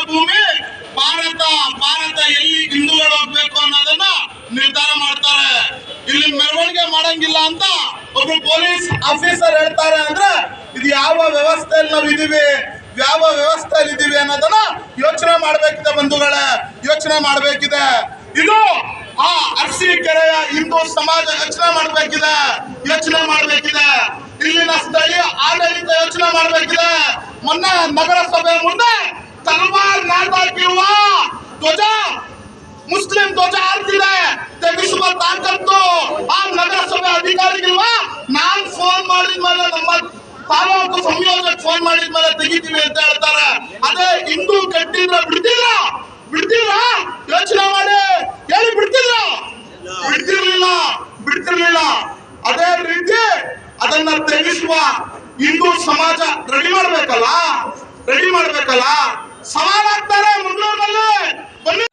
ಭೂಮಿ ಭಾರತ ಎಲ್ಲಿ ಹಿಂದೂಗಳು ಹೋಗ್ಬೇಕು ಅನ್ನೋದನ್ನ ನಿರ್ಧಾರ ಮಾಡ್ತಾರೆ. ಇಲ್ಲಿ ಮೆರವಣಿಗೆ ಮಾಡಂಗಿಲ್ಲ ಅಂತ ಒಬ್ರು ಪೊಲೀಸ್ ಆಫೀಸರ್ ಹೇಳ್ತಾರೆ ಅಂದ್ರೆ ಇದು ಯಾವ ವ್ಯವಸ್ಥೆಯಲ್ಲಿ ನಾವು ಇದೀವಿ, ಯಾವ ವ್ಯವಸ್ಥೆಯಲ್ಲಿ ಇದೀವಿ ಅನ್ನೋದನ್ನ ಯೋಚನೆ ಮಾಡ್ಬೇಕಿದೆ ಬಂಧುಗಳೇ, ಯೋಚನೆ ಮಾಡ್ಬೇಕಿದೆ. ಇದು ಆ ಅರಸೀಕೆರೆಯ ಹಿಂದೂ ಸಮಾಜ ಯೋಚನೆ ಮಾಡ್ಬೇಕಿದೆ. ಇಲ್ಲಿನ ಸ್ಥಳೀಯ ಆಡಳಿತ ಯೋಚನೆ ಮಾಡ್ಬೇಕಿದೆ. ಮೊನ್ನೆ ನಗರಸಭೆ ಮುಂದೆ ತಲವಾರ್ ನೇತಾಕಿರುವ ಧ್ವಜ, ಮುಸ್ಲಿಂ ಧ್ವಜ ಹಾರ್ತಿದೆ, ತೆಗೆಸುವ ತಾಕತ್ತು ಆ ನಗರಸಭೆ ಅಧಿಕಾರಿಗಿಲ್ವಾ? ನಾನ್ ಫೋನ್ ಮಾಡಿದ್ಮೇಲೆ, ನಮ್ಮ ತಾಲೂಕು ಸಂಯೋಜಕ ಫೋನ್ ಮಾಡಿದ್ಮೇಲೆ ತೆಗಿತೀವಿ ಅಂತ ಹೇಳ್ತಾರೆ. ಅದೇ ಹಿಂದೂ ಕಟ್ಟಿದ್ರೆ ಬಿಡ್ತಿದ್ರ ಯೋಚನೆ ಮಾಡಿ ಹೇಳಿ, ಬಿಡ್ತಿರ್ಲಿಲ್ಲ. ಅದೇ ರೀತಿ ಅದನ್ನ ತೆಗೆಸುವ ಹಿಂದೂ ಸಮಾಜ ರೆಡಿ ಮಾಡ್ಬೇಕಲ್ಲ. ಸವಾಲಾಗ್ತಾರೆ ಮಂಗಳೂರಿನಲ್ಲಿ. ಬನ್ನಿ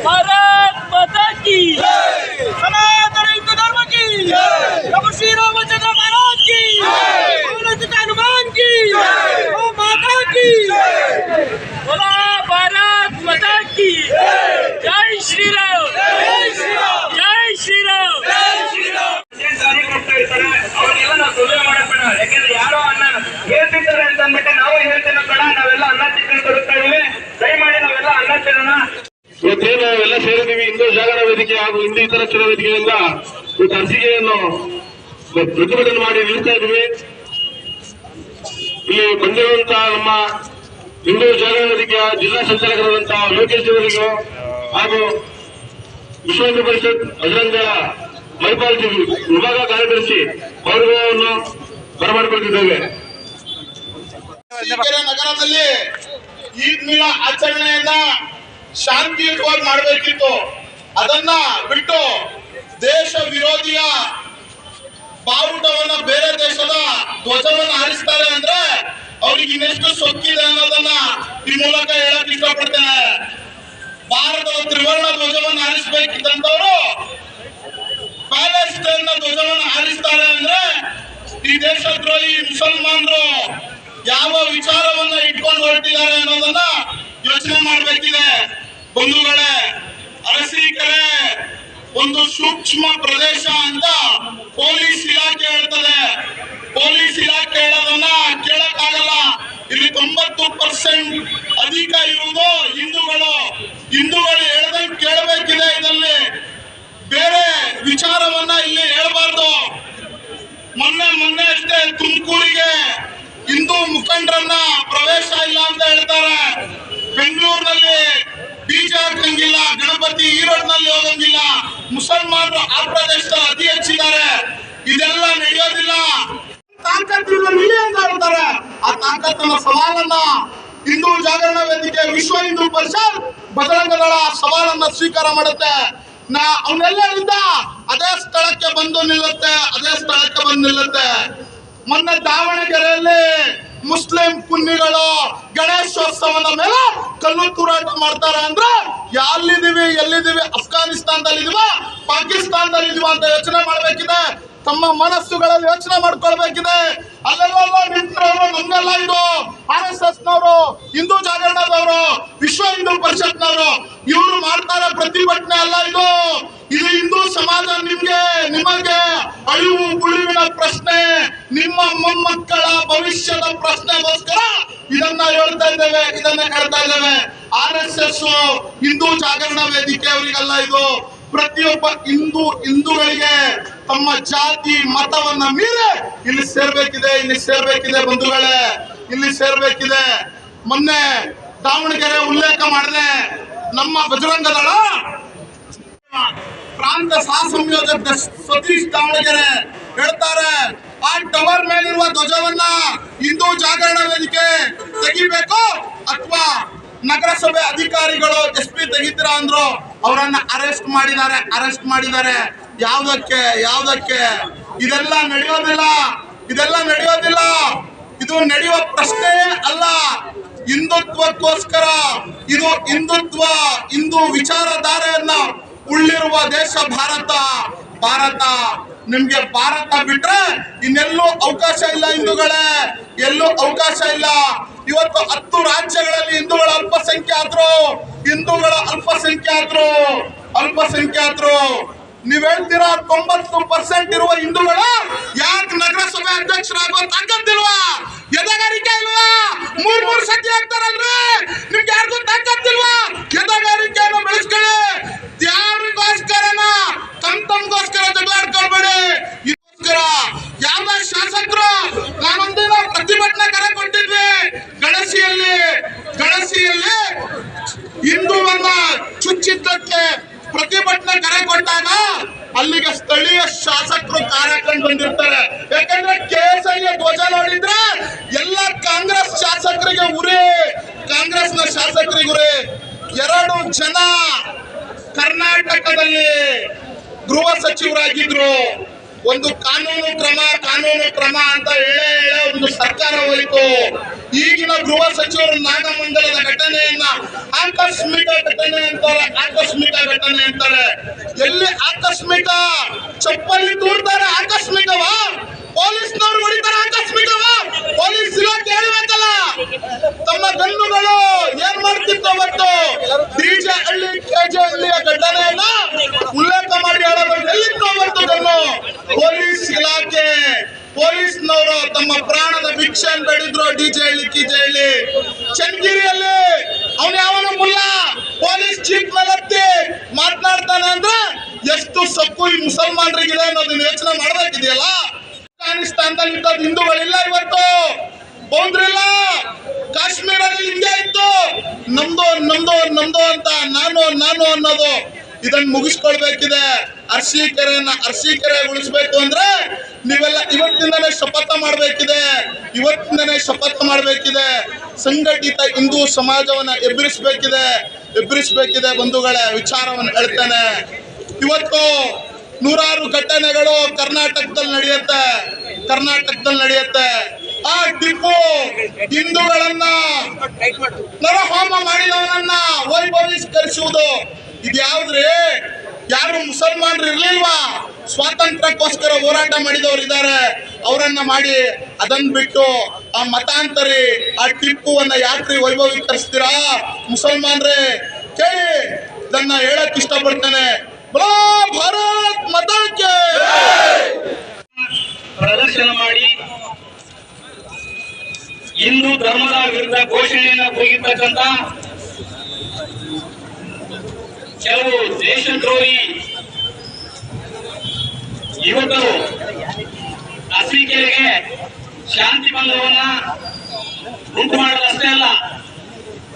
भारत माता की सनातन हिंदू धर्म की, प्रभु श्री रामचंद्र महाराज की, हनुमान की, माता की, बोला भारत माता की जय श्री राम, जय श्री राम. ಯಾಕಂದ್ರೆ ಯಾರೋ ಅನ್ನ ಹೇಳ್ತಿದ್ದಾರೆ ಅಂತ ಅಂದ್ಬಿಟ್ಟು ನಾವು ಹೇಳ್ತೇನೆ ಕಣ, ನಾವೆಲ್ಲ ಅನ್ನ ಚಿಕ್ಕನ್ ಕೊಡುತ್ತಾ ಇದೀವಿ. ದಯಮಾಡಿ ನಾವೆಲ್ಲ ಅನ್ನ ತಿನ್ನೋಣ. ಇವತ್ತೇನು ನಾವೆಲ್ಲ ಸೇರಿದ್ದೀವಿ ಹಿಂದೂ ಜಾಗರಣ ವೇದಿಕೆ ಹಾಗೂ ಹಿಂದೂ ಇತರ ವೇದಿಕೆಯಿಂದ ಇವತ್ತು ಅರ್ಜಿಕೆಯನ್ನು ಪ್ರತಿಭಟನೆ ಮಾಡಿ ನಿಲ್ತಾ ಇದ್ದೀವಿ. ಇಲ್ಲಿ ಬಂದಿರುವಂತಹ ನಮ್ಮ ಹಿಂದೂ ಜಾಗರಣ ವೇದಿಕೆಯ ಜಿಲ್ಲಾ ಸಂಚಾಲಕರಾದಂತಹ ಲೋಕೇಶ್ ಅವರಿಗೂ ಹಾಗೂ ವಿಶ್ವ ಹಿಂದೂ ಪರಿಷತ್ ಬಜರಂಗ ಮೈಪಾಲ್ ವಿಭಾಗ ಕಾರ್ಯದರ್ಶಿ ಅವ್ರಿಗೂ ಬರಮಾಡಿಕೊಳ್ತಿದ್ದೇವೆ. ನಗರದಲ್ಲಿ ಈದ್ ಮಿಲಾದ್ ಆಚರಣೆಯನ್ನ ಶಾಂತಿಯುತವಾಗಿ ಮಾಡಬೇಕಿತ್ತು. ಅದನ್ನ ಬಿಟ್ಟು ದೇಶ ವಿರೋಧಿಯ ಬಾವುಟವನ್ನ, ಬೇರೆ ದೇಶದ ಧ್ವಜವನ್ನ ಹಾರಿಸ್ತಾರೆ ಅಂದ್ರೆ ಅವ್ರಿಗೆ ಇನ್ನೆಷ್ಟು ಸೊಕ್ಕಿದೆ ಅನ್ನೋದನ್ನ ಈ ಮೂಲಕ ಹೇಳಕ್ ಇಷ್ಟಪಡ್ತೇನೆ. ಭಾರತದ ತ್ರಿವರ್ಣ ಧ್ವಜವನ್ನು ಹಾರಿಸಬೇಕಿದ್ದಂತವ್ರು ಪ್ಯಾಲೆಸ್ಟೈನ್ ಧ್ವಜವನ್ನು ಹಾರಿಸ್ತಾರೆ ಅಂದ್ರೆ ಈ ದೇಶದ್ರೋಹಿ ಮುಸಲ್ಮಾನರು ಯಾವ ವಿಚಾರವನ್ನ ಇಟ್ಕೊಂಡು ಹೊರಟಿದ್ದಾರೆ ಅನ್ನೋದನ್ನ ಯೋಚನೆ ಮಾಡಬೇಕಿದೆ. ಬಂಧುಗಳೇ, ಅರಸೀಕೆರೆ ಒಂದು ಸೂಕ್ಷ್ಮ ಪ್ರದೇಶ ಅಂತ ಪೊಲೀಸ್ ಇಲಾಖೆ ಹೇಳ್ತದೆ. ಪೊಲೀಸ್ ಇಲಾಖೆ ಹೇಳೋದನ್ನ ಕೇಳಕ್ಕಾಗಲ್ಲ. ಇಲ್ಲಿ 90% ಅಧಿಕ ಇರುವುದು ಹಿಂದೂಗಳು ಹೇಳ್ದಂಗೆ ಕೇಳಬೇಕಿದೆ. ಇದರಲ್ಲಿ ಬೇರೆ ವಿಚಾರವನ್ನ ಇಲ್ಲಿ ಹೇಳಬಾರ್ದು. ಮೊನ್ನೆ ಅಷ್ಟೇ ತುಮಕೂರಿಗೆ ಹಿಂದೂ ಮುಖಂಡರನ್ನ ಪ್ರವೇಶ ಇಲ್ಲ ಅಂತ ಹೇಳ್ತಾರೆ. ಬೆಂಗಳೂರಿನಲ್ಲಿ ಬೀಜ ಹಾಕಂಗಿಲ್ಲ, ಗಣಪತಿ ಈರೋಡ್ನಲ್ಲಿ ಹೋಗಂಗಿಲ್ಲ, ಮುಸಲ್ಮಾನರು ಆ ಪ್ರದೇಶದಲ್ಲಿ ಅತಿ ಹೆಚ್ಚಿದ್ದಾರೆ. ಇದೆಲ್ಲ ನಡೆಯೋದಿಲ್ಲ. ತಾಕತ್ತಿಲ್ಲ ಅಂತ ಹೇಳ್ತಾರೆ. ಆ ತಾಕತ್ತಿನ ಸವಾಲನ್ನ ಹಿಂದೂ ಜಾಗರಣ ವೇದಿಕೆ, ವಿಶ್ವ ಹಿಂದೂ ಪರಿಷತ್, ಬಜರಂಗ ದಳ ಸವಾಲನ್ನ ಸ್ವೀಕಾರ ಮಾಡುತ್ತೆ. ಅವನ್ನೆಲ್ಲ ಅದೇ ಸ್ಥಳಕ್ಕೆ ಬಂದು ನಿಲ್ಲುತ್ತೆ. ಮೊನ್ನೆ ದಾವಣಗೆರೆಯಲ್ಲಿ ಮುಸ್ಲಿಂ ಕುನ್ನಿಗಳು ಗಣೇಶೋತ್ಸವದ ಮೇಲೆ ಕಲ್ಲು ತೂರಾಟ ಮಾಡ್ತಾರೆ ಅಂದ್ರೆ ಎಲ್ಲಿದ್ದೀವಿ? ಅಫ್ಘಾನಿಸ್ತಾನದಲ್ಲಿ ಇದೀವ, ಪಾಕಿಸ್ತಾನದಲ್ಲಿ ಇದೀವ ಅಂತ ಯೋಚನೆ ಮಾಡ್ಬೇಕಿದೆ. ತಮ್ಮ ಮನಸ್ಸುಗಳಲ್ಲಿ ಯೋಚನೆ ಮಾಡ್ಕೊಳ್ಬೇಕಿದೆ. ಅಲ್ಲೆಲ್ಲ ನಿಂತಿರೋರು ನಮ್ಗೆಲ್ಲ ಇದು RSS ನವರು, ಹಿಂದೂ ಜಾಗರಣದವರು, ವಿಶ್ವ ಹಿಂದೂ ಪರಿಷತ್ನವರು ಇವರು ಮಾಡ್ತಾರೆ ಪ್ರತಿಭಟನೆ ಅಲ್ಲ. ಇದು ಹಿಂದೂ ಸಮಾಜ ನಿಮಗೆ ಅಳಿವು ಉಳಿವಿನ ಪ್ರಶ್ನೆ, ನಿಮ್ಮ ಮೊಮ್ಮಕ್ಕಳ ಭವಿಷ್ಯದ ಪ್ರಶ್ನೆಗೋಸ್ಕರ ಇದನ್ನ ಹೇಳ್ತಾ ಇದ್ದೇವೆ. RSS ಹಿಂದೂ ಜಾಗರಣ ವೇದಿಕೆ ಅವರಿಗೆಲ್ಲ ಇದು. ಪ್ರತಿಯೊಬ್ಬ ಹಿಂದೂಗಳಿಗೆ ತಮ್ಮ ಜಾತಿ ಮತವನ್ನ ಮೀರಿ ಇಲ್ಲಿ ಸೇರ್ಬೇಕಿದೆ ಬಂಧುಗಳೇ, ಇಲ್ಲಿ ಸೇರ್ಬೇಕಿದೆ. ಮೊನ್ನೆ ದಾವಣಗೆರೆ ಉಲ್ಲೇಖ ಮಾಡಿದೆ. ನಮ್ಮ ಬಜರಂಗ ದಳ ಪ್ರಾಂತ ಸಹ ಸಂಯೋಜಕ ಸತೀಶ್ ದಾವಣಗೆರೆ ಹೇಳ್ತಾರೆ, ಆ ಟವರ್ ಮೇಲಿರುವ ಧ್ವಜವನ್ನ ಹಿಂದೂ ಜಾಗರಣ ವೇದಿಕೆ ತೆಗಿಬೇಕು ಅಥವಾ ನಗರಸಭೆ ಅಧಿಕಾರಿಗಳು SP ತೆಗಿತೀರಾ ಅಂದ್ರು. ಅವರನ್ನ ಅರೆಸ್ಟ್ ಮಾಡಿದ್ದಾರೆ. ಯಾವ್ದಕ್ಕೆ ಇದೆಲ್ಲ ನಡೆಯೋದಿಲ್ಲ. ಇದು ನಡೆಯುವ ಪ್ರಶ್ನೆ ಅಲ್ಲ. ಹಿಂದುತ್ವಕ್ಕೋಸ್ಕರ ಇದು ಹಿಂದೂ ವಿಚಾರಧಾರೆಯನ್ನ ಉಳ್ಳಿರುವ ದೇಶ ಭಾರತ. ನಿಮ್ಗೆ ಭಾರತ ಬಿಟ್ರೆ ಇನ್ನೆಲ್ಲೂ ಅವಕಾಶ ಇಲ್ಲ ಹಿಂದೂಗಳೇ, ಎಲ್ಲೂ ಅವಕಾಶ ಇಲ್ಲ. ಇವತ್ತು 10 ರಾಜ್ಯಗಳಲ್ಲಿ ಹಿಂದೂಗಳ ಅಲ್ಪಸಂಖ್ಯಾತರು ನೀವ್ ಹೇಳ್ತೀರಾ 90% ಇರುವ ಹಿಂದೂಗಳು ಯಾಕೆ ನಗರಸಭೆ ಅಧ್ಯಕ್ಷರಾಗೋ ತಾಕತ್ತಿಲ್ವಾ? ಎದೆಗಾರಿಕೆ ಇಲ್ವಾ? 3 ಸತಿ ಆಗ್ತಾರಲ್ರಿ, ನಿಮ್ಗೆ ಯಾರಿಗೂ ತಾಕತ್ತಿಲ್ವಾ? ಎದೆಗಾರಿಕೆಯನ್ನು ಬೆಳೆಸ್ಕೊಳ್ಳಿ. ಯಾರಿಗೋಸ್ಕರನ ತಮ್ಗೋಸ್ಕರ ಜಗಳಾಡ್ಕೊಳ್ಬೇಡಿ. ಇದಕ್ಕೋಸ್ಕರ ಯಾವ ಶಾಸಕರು ನಾನೊಂದಿನ ಪ್ರತಿಭಟನೆ ಕರೆ ಕೊಟ್ಟಿದ್ವಿ. ಗಣಸಿಯಲ್ಲಿ ಹಿಂದೂವನ್ನ ಚುಚ್ಚಿದ್ದಕ್ಕೆ ಪ್ರತಿಭಟನೆ ಕರೆ ಕೊಟ್ಟಾಗ ಅಲ್ಲಿಗೆ ಸ್ಥಳೀಯ ಶಾಸಕರು ಕಾರ್ಯಕ್ರಮ ಬಂದಿರ್ತಾರೆ. ಯಾಕಂದ್ರೆ KSI ಧ್ವಜ ನೋಡಿದ್ರೆ ಎಲ್ಲ ಕಾಂಗ್ರೆಸ್ನ ಶಾಸಕರಿಗೆ ಉರಿ. 2 ಜನ ಕರ್ನಾಟಕದಲ್ಲಿ ಗೃಹ ಸಚಿವರಾಗಿದ್ರು. ಒಂದು ಕಾನೂನು ಕ್ರಮ ಅಂತ ಹೇಳೇ ಒಂದು ಸರ್ಕಾರ ಹೋಯಿತು. ಈಗಿನ ಗೃಹ ಸಚಿವರು ನಾಗಮಂಗಲದ ಘಟನೆಯನ್ನ ಆಕಸ್ಮಿಕ ಘಟನೆ ಅಂತಾರೆ. ಎಲ್ಲಿ ಆಕಸ್ಮಿಕ? ಚಪ್ಪಲಿ ತೂರ್ತಾರೆ ಆಕಸ್ಮಿಕವಾ? ಪೊಲೀಸ್ನವ್ರು ಹೊಡಿತಾರೆ ಆಕಸ್ಮಿಕವಾ? ಪೊಲೀಸ್ ಇಲಾಖೆ ಹೇಳ್ಬೇಕಲ್ಲ. ತಮ್ಮ ಗನ್ನುಗಳು ಏನ್ ಮಾಡ್ತಿತ್ತು ಅವತ್ತು? DJ ಹಳ್ಳಿ KJ ಹಳ್ಳಿಯ ಘಟನೆಯನ್ನ ಉಲ್ಲೇಖ ಮಾಡಿ ಹೇಳೋದು ಎಲ್ಲಿತ್ತು ಅವತ್ತು ಗನ್ನು? ಪೊಲೀಸ್ ಇಲಾಖೆ, ಪೊಲೀಸ್ನವರು ತಮ್ಮ ಪ್ರಾಣದ ಭಿಕ್ಷೆಯನ್ನು ಬೇಡಿದ್ರು. DJ ಹಳ್ಳಿ KJ ಹಳ್ಳಿ ಚನ್ನಗಿರಿಯಲ್ಲಿ ಅವನು ಮುಲ್ಲ ಪೊಲೀಸ್ ಜೀಪ್ ಮೇಲೆ ಮಾತನಾಡ್ತಾನೆ ಅಂದ್ರೆ ಎಷ್ಟು ಸಕ್ಕು ಈ ಮುಸಲ್ಮಾನರಿಗಿದೆ ಅನ್ನೋದನ್ನ ಯೋಚನೆ ಮಾಡ್ಬೇಕಿದೆಯಲ್ಲ. ಅಫ್ಘಾನಿಸ್ತಾನದಲ್ಲಿ ಇದ್ದದ್ದು ಹಿಂದೂಗಳಿಲ್ಲ, ಇವತ್ತು ಬೌದ್ರಿಲ್ಲ. ಕಾಶ್ಮೀರಲ್ಲಿ ಹಿಂಗೆ ಇತ್ತು, ನಮ್ದು ಅಂತ ನಾನು ಅನ್ನೋದು. ಇದನ್ನ ಮುಗಿಸ್ಕೊಳ್ಬೇಕಿದೆ. ಅರಸೀಕೆರೆ ಉಳಿಸ್ಬೇಕು ಅಂದ್ರೆ ನೀವೆಲ್ಲ ಇವತ್ತಿಂದನೇ ಶಪಥ ಮಾಡಬೇಕಿದೆ. ಸಂಘಟಿತ ಹಿಂದೂ ಸಮಾಜವನ್ನ ಎಬ್ಬರಿಸಬೇಕಿದೆ ಬಂಧುಗಳೇ. ವಿಚಾರವನ್ನು ಹೇಳ್ತೇನೆ. ಇವತ್ತು 100 ಘಟನೆಗಳು ಕರ್ನಾಟಕದಲ್ಲಿ ನಡೆಯುತ್ತೆ. ಆ ಟಿಪ್ಪು ಹಿಂದೂಗಳನ್ನ ನರಹೋಮ ಮಾಡಿದವನನ್ನ ವೈಭವೀಕರಿಸುವುದು ಇದ್ಯಾವ್ದ್ರಿ? ಯಾರು ಮುಸಲ್ಮಾನರು ಇರ್ಲಿಲ್ವಾ? ಸ್ವಾತಂತ್ರ್ಯಕ್ಕೋಸ್ಕರ ಹೋರಾಟ ಮಾಡಿದವರು ಇದ್ದಾರೆ, ಅವರನ್ನ ಮಾಡಿ. ಅದನ್ನ ಬಿಟ್ಟು ಆ ಮತಾಂತರಿ ಆ ಟಿಪ್ಪುವನ್ನ ಯಾಕ್ರಿ ವೈಭವೀಕರಿಸ್ತೀರಾ? ಮುಸಲ್ಮಾನ್ರೇ ಕೇಳಿ, ಇದನ್ನ ಹೇಳಕ್ ಇಷ್ಟಪಡ್ತೇನೆ. ಭಾರತ್ ಮಾತಾಕ್ಕೆ ಪ್ರದರ್ಶನ ಮಾಡಿ ಹಿಂದೂ ಧರ್ಮದ ವಿರುದ್ಧ ಘೋಷಣೆಯನ್ನು ಕೂಗಿರ್ತಕ್ಕಂಥ ಕೆಲವು ದೇಶದ್ರೋಹಿ ಯುವಕರು ಅರಸೀಕೆರೆಗೆ ಶಾಂತಿ ಭಂಗವನ್ನ ಉಂಟು ಮಾಡೋದಷ್ಟೇ ಅಲ್ಲ,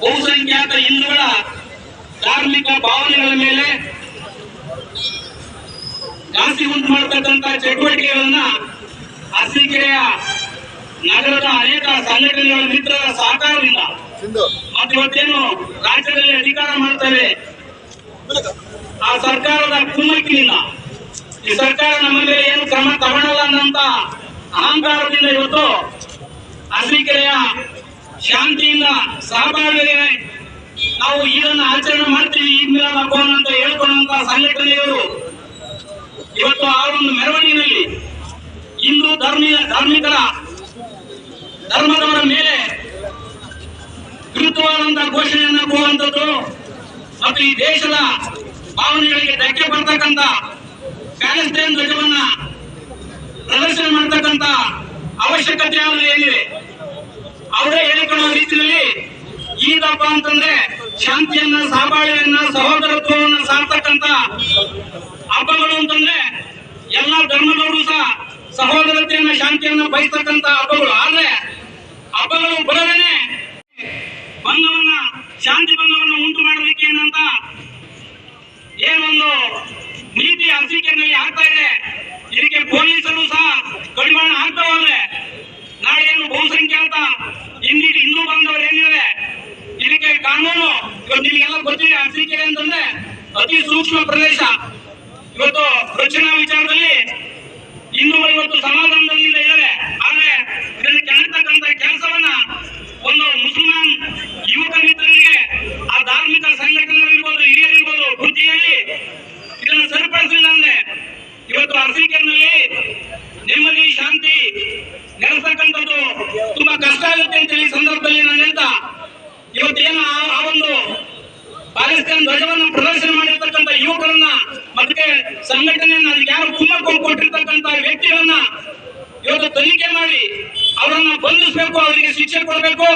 ಬಹುಸಂಖ್ಯಾತ ಹಿಂದೂಗಳ ಧಾರ್ಮಿಕ ಭಾವನೆಗಳ ಮೇಲೆ ಘಾಸಿ ಉಂಟು ಮಾಡತಕ್ಕಂಥ ಚಟುವಟಿಕೆಗಳನ್ನ ಅರಸೀಕೆರೆಯ ನಗರದ ಅನೇಕ ಸಂಘಟನೆಗಳ ಮಿತ್ರರ ಸಹಕಾರದಿಂದ ಮತ್ತು ಇವತ್ತೇನು ರಾಜ್ಯದಲ್ಲಿ ಅಧಿಕಾರ ಮಾಡ್ತಾರೆ ಆ ಸರ್ಕಾರದ ಕುಮ್ಮಕ್ಕಿನಿಂದ ಈ ಸರ್ಕಾರ ನಮ್ಮ ಮೇಲೆ ಏನು ಕ್ರಮ ತಗೊಳ್ಳಲ್ಲ ಅನ್ನಂತ ಅಹಂಕಾರದಿಂದ ಇವತ್ತು ಅರಸೀಕೆರೆಯ ಶಾಂತಿಯಿಂದ ಸಹಬಾಳ್ವೆಗೆ ನಾವು ಇದನ್ನು ಆಚರಣೆ ಮಾಡ್ತೀವಿ, ಈದ್ ಮಿಲಾದ್ ಹಬ್ಬವನ್ನು ಅಂತ ಹೇಳ್ಕೊಳ್ಳುವಂತ ಸಂಘಟನೆಗಳು ಇವತ್ತು ಆ ಒಂದು ಮೆರವಣಿಗೆಯಲ್ಲಿ ಹಿಂದೂ ಧಾರ್ಮಿಕರ ಧರ್ಮದವರ ಮೇಲೆ ವಿರುದ್ಧವಾದಂತಹ ಘೋಷಣೆಯನ್ನು ಕೂಗುವಂಥದ್ದು ಮತ್ತು ಈ ದೇಶದ ಭಾವನೆಗಳಿಗೆ ಧಕ್ಕೆ ಬರ್ತಕ್ಕಂಥ ಪ್ಯಾಲೆಸ್ತೈನ್ ಧ್ವಜವನ್ನ ಪ್ರದರ್ಶನ ಮಾಡತಕ್ಕಂಥ ಅವಶ್ಯಕತೆ ಏನಿದೆ ಅವರೇ ಹೇಳಿಕೊಳ್ಳುವ ರೀತಿಯಲ್ಲಿ ಈದ್ ಹಬ್ಬ ಅಂತಂದ್ರೆ ಶಾಂತಿಯನ್ನ, ಸಹಬಾಳ್ವೆಯನ್ನ, ಸಹೋದರತ್ವವನ್ನ ಸಾರ್ತಕ್ಕಂಥ ಹಬ್ಬಗಳು ಅಂತಂದ್ರೆ ಎಲ್ಲ ಧರ್ಮದವರು ಸಹ ಸಹೋದರತೆಯನ್ನ, ಶಾಂತಿಯನ್ನ ಬಯಸ್ತಕ್ಕಂಥ ಹಬ್ಬಗಳು. ಆದ್ರೆ ಹಬ್ಬಗಳು ಬರದೇನೆ ಭಂಗವನ್ನ ಶಾಂತಿ ಭಂಗವನ್ನು ಉಂಟು ಮಾಡೋದಕ್ಕೆ ಏನಂತ ಏನೊಂದು ನೀತಿ ಅರಸೀಕೆರೆಯಲ್ಲಿ ಆಗ್ತಾ ಇದೆ. ಇದಕ್ಕೆ ಪೊಲೀಸರು ಸಹ ಕಡಿವಾಣ ಹಾಕ್ತಾ ಹೋದ್ರೆ ನಾಳೆ ಏನು ಬಹುಸಂಖ್ಯಾತ ಹಿಂದೂ ಬಾಂಧವರು ಏನಿದೆ ಇದಕ್ಕೆ ಕಾನೂನು ಇವತ್ತು ನಿಮಗೆಲ್ಲ ಗೊತ್ತಿದೆ. ಅರಸೀಕೆರೆ ಅಂತಂದ್ರೆ ಅತಿ ಸೂಕ್ಷ್ಮ ಪ್ರದೇಶ. ಇವತ್ತು ರಕ್ಷಣಾ ವಿಚಾರದಲ್ಲಿ ಹಿಂದೂಗಳು ಇವತ್ತು ಸಮಾಧಾನದಿಂದ ಇದ್ದಾರೆ. ಆದ್ರೆ ಇದನ್ನು ಕೆಣಕ್ತಕ್ಕಂಥ ಕೆಲಸವನ್ನ ಒಂದು ಮುಸಲ್ಮಾನ್ ಯುವಕ ಮಿತ್ರರಿಗೆ ಆ ಧಾರ್ಮಿಕ ಸಂಘಟನೆಗಳಿರ್ಬೋದು, ಹಿರಿಯರಿರ್ಬೋದು ಬುದ್ಧಿ ಹೇಳಿ ಇದನ್ನು ಸರಿಪಡಿಸಲಿಲ್ಲ ಅಂದ್ರೆ ಇವತ್ತು ಅರಸೀಕೆರೆಯಲ್ಲಿ ನೆಮ್ಮದಿ ಶಾಂತಿ ನೆಲೆಸತಕ್ಕಂಥದ್ದು ತುಂಬಾ ಕಷ್ಟ ಆಗುತ್ತೆ ಅಂತ ಈ ಸಂದರ್ಭದಲ್ಲಿ ನಾನು ಹೇಳ್ತಾ, ಇವತ್ತೇನು ಆ ಒಂದು ಪಾಕಿಸ್ತಾನ ಧ್ವಜವನ್ನು ಪ್ರದರ್ಶನ ಮಾಡಿರ್ತಕ್ಕಂಥ ಯುವಕರನ್ನ ಮತ್ತೆ ಸಂಘಟನೆಯನ್ನ ಅದಕ್ಕೆ ಯಾರು ಕುಮ್ಮಕ್ಕು ಕೊಟ್ಟಿರ್ತಕ್ಕಂಥ ವ್ಯಕ್ತಿಗಳನ್ನ ಇವತ್ತು ತನಿಖೆ ಮಾಡಿ ಅವರನ್ನ ಬಂಧಿಸಬೇಕು, ಅವರಿಗೆ ಶಿಕ್ಷೆ ಕೊಡಬೇಕು.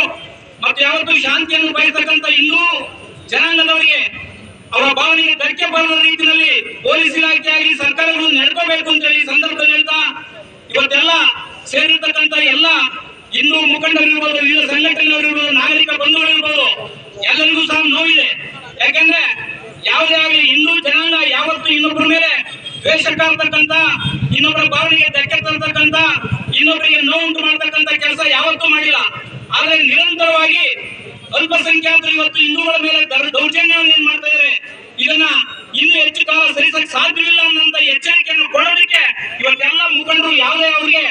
ಮತ್ತೆ ಯಾವತ್ತೂ ಶಾಂತಿಯನ್ನು ಬಯಸತಕ್ಕಂಥ ಹಿಂದೂ ಜನಾಂಗದವರಿಗೆ ಅವರ ಭಾವನೆಗೆ ಧಕ್ಕೆ ಬರದ ರೀತಿಯಲ್ಲಿ ಪೊಲೀಸ್ ಇಲಾಖೆ ಆಗಲಿ ಸರ್ಕಾರಗಳು ನಡ್ಕೋಬೇಕು ಅಂತ ಹೇಳಿ ಸಂದರ್ಭದಲ್ಲಿ ಹೇಳ್ತಾ, ಇವತ್ತೆಲ್ಲ ಸೇರಿರ್ತಕ್ಕಂಥ ಎಲ್ಲ ಹಿಂದೂ ಮುಖಂಡರಿರ್ಬೋದು, ವಿವಿಧ ಸಂಘಟನೆಯವರಿರ್ಬೋದು, ನಾಗರಿಕ ಬಂಧುಗಳಿರ್ಬೋದು, ಎಲ್ಲರಿಗೂ ಸಹ ನೋವಿದೆ. ಯಾಕಂದ್ರೆ ಯಾವುದೇ ಆಗಲಿ ಹಿಂದೂ ಜನಾಂಗ ಯಾವತ್ತೂ ಇನ್ನೊಬ್ಬರ ಮೇಲೆ ದ್ವೇಷ ಕಾಡ್ತಕ್ಕಂಥ, ಇನ್ನೊಬ್ಬರ ಭಾವನೆಗೆ ಧಕ್ಕೆ ತರ್ತಕ್ಕಂಥ, ಇನ್ನೊಬ್ಬರಿಗೆ ನೋವುಂಟು ಮಾಡ್ತಕ್ಕಂಥ ಕೆಲಸ ಯಾವತ್ತೂ ಮಾಡಿಲ್ಲ. ಆದ್ರೆ ನಿರಂತರವಾಗಿ ಅಲ್ಪಸಂಖ್ಯಾತರು ಇವತ್ತು ಹಿಂದೂಗಳ ಮೇಲೆ ದೌರ್ಜನ್ಯವನ್ನು ಏನ್ ಮಾಡ್ತಾ ಇದ್ದಾರೆ, ಇದನ್ನ ಇನ್ನೂ ಹೆಚ್ಚು ಕಾಲ ಸಹಿಸಕ್ಕೆ ಸಾಧ್ಯವಿಲ್ಲ ಅನ್ನೋಂಥ ಎಚ್ಚರಿಕೆಯನ್ನು ಕೊಡೋದಕ್ಕೆ ಇವತ್ತೆಲ್ಲ ಮುಖಂಡರು ಯಾವುದೇ ಅವರಿಗೆ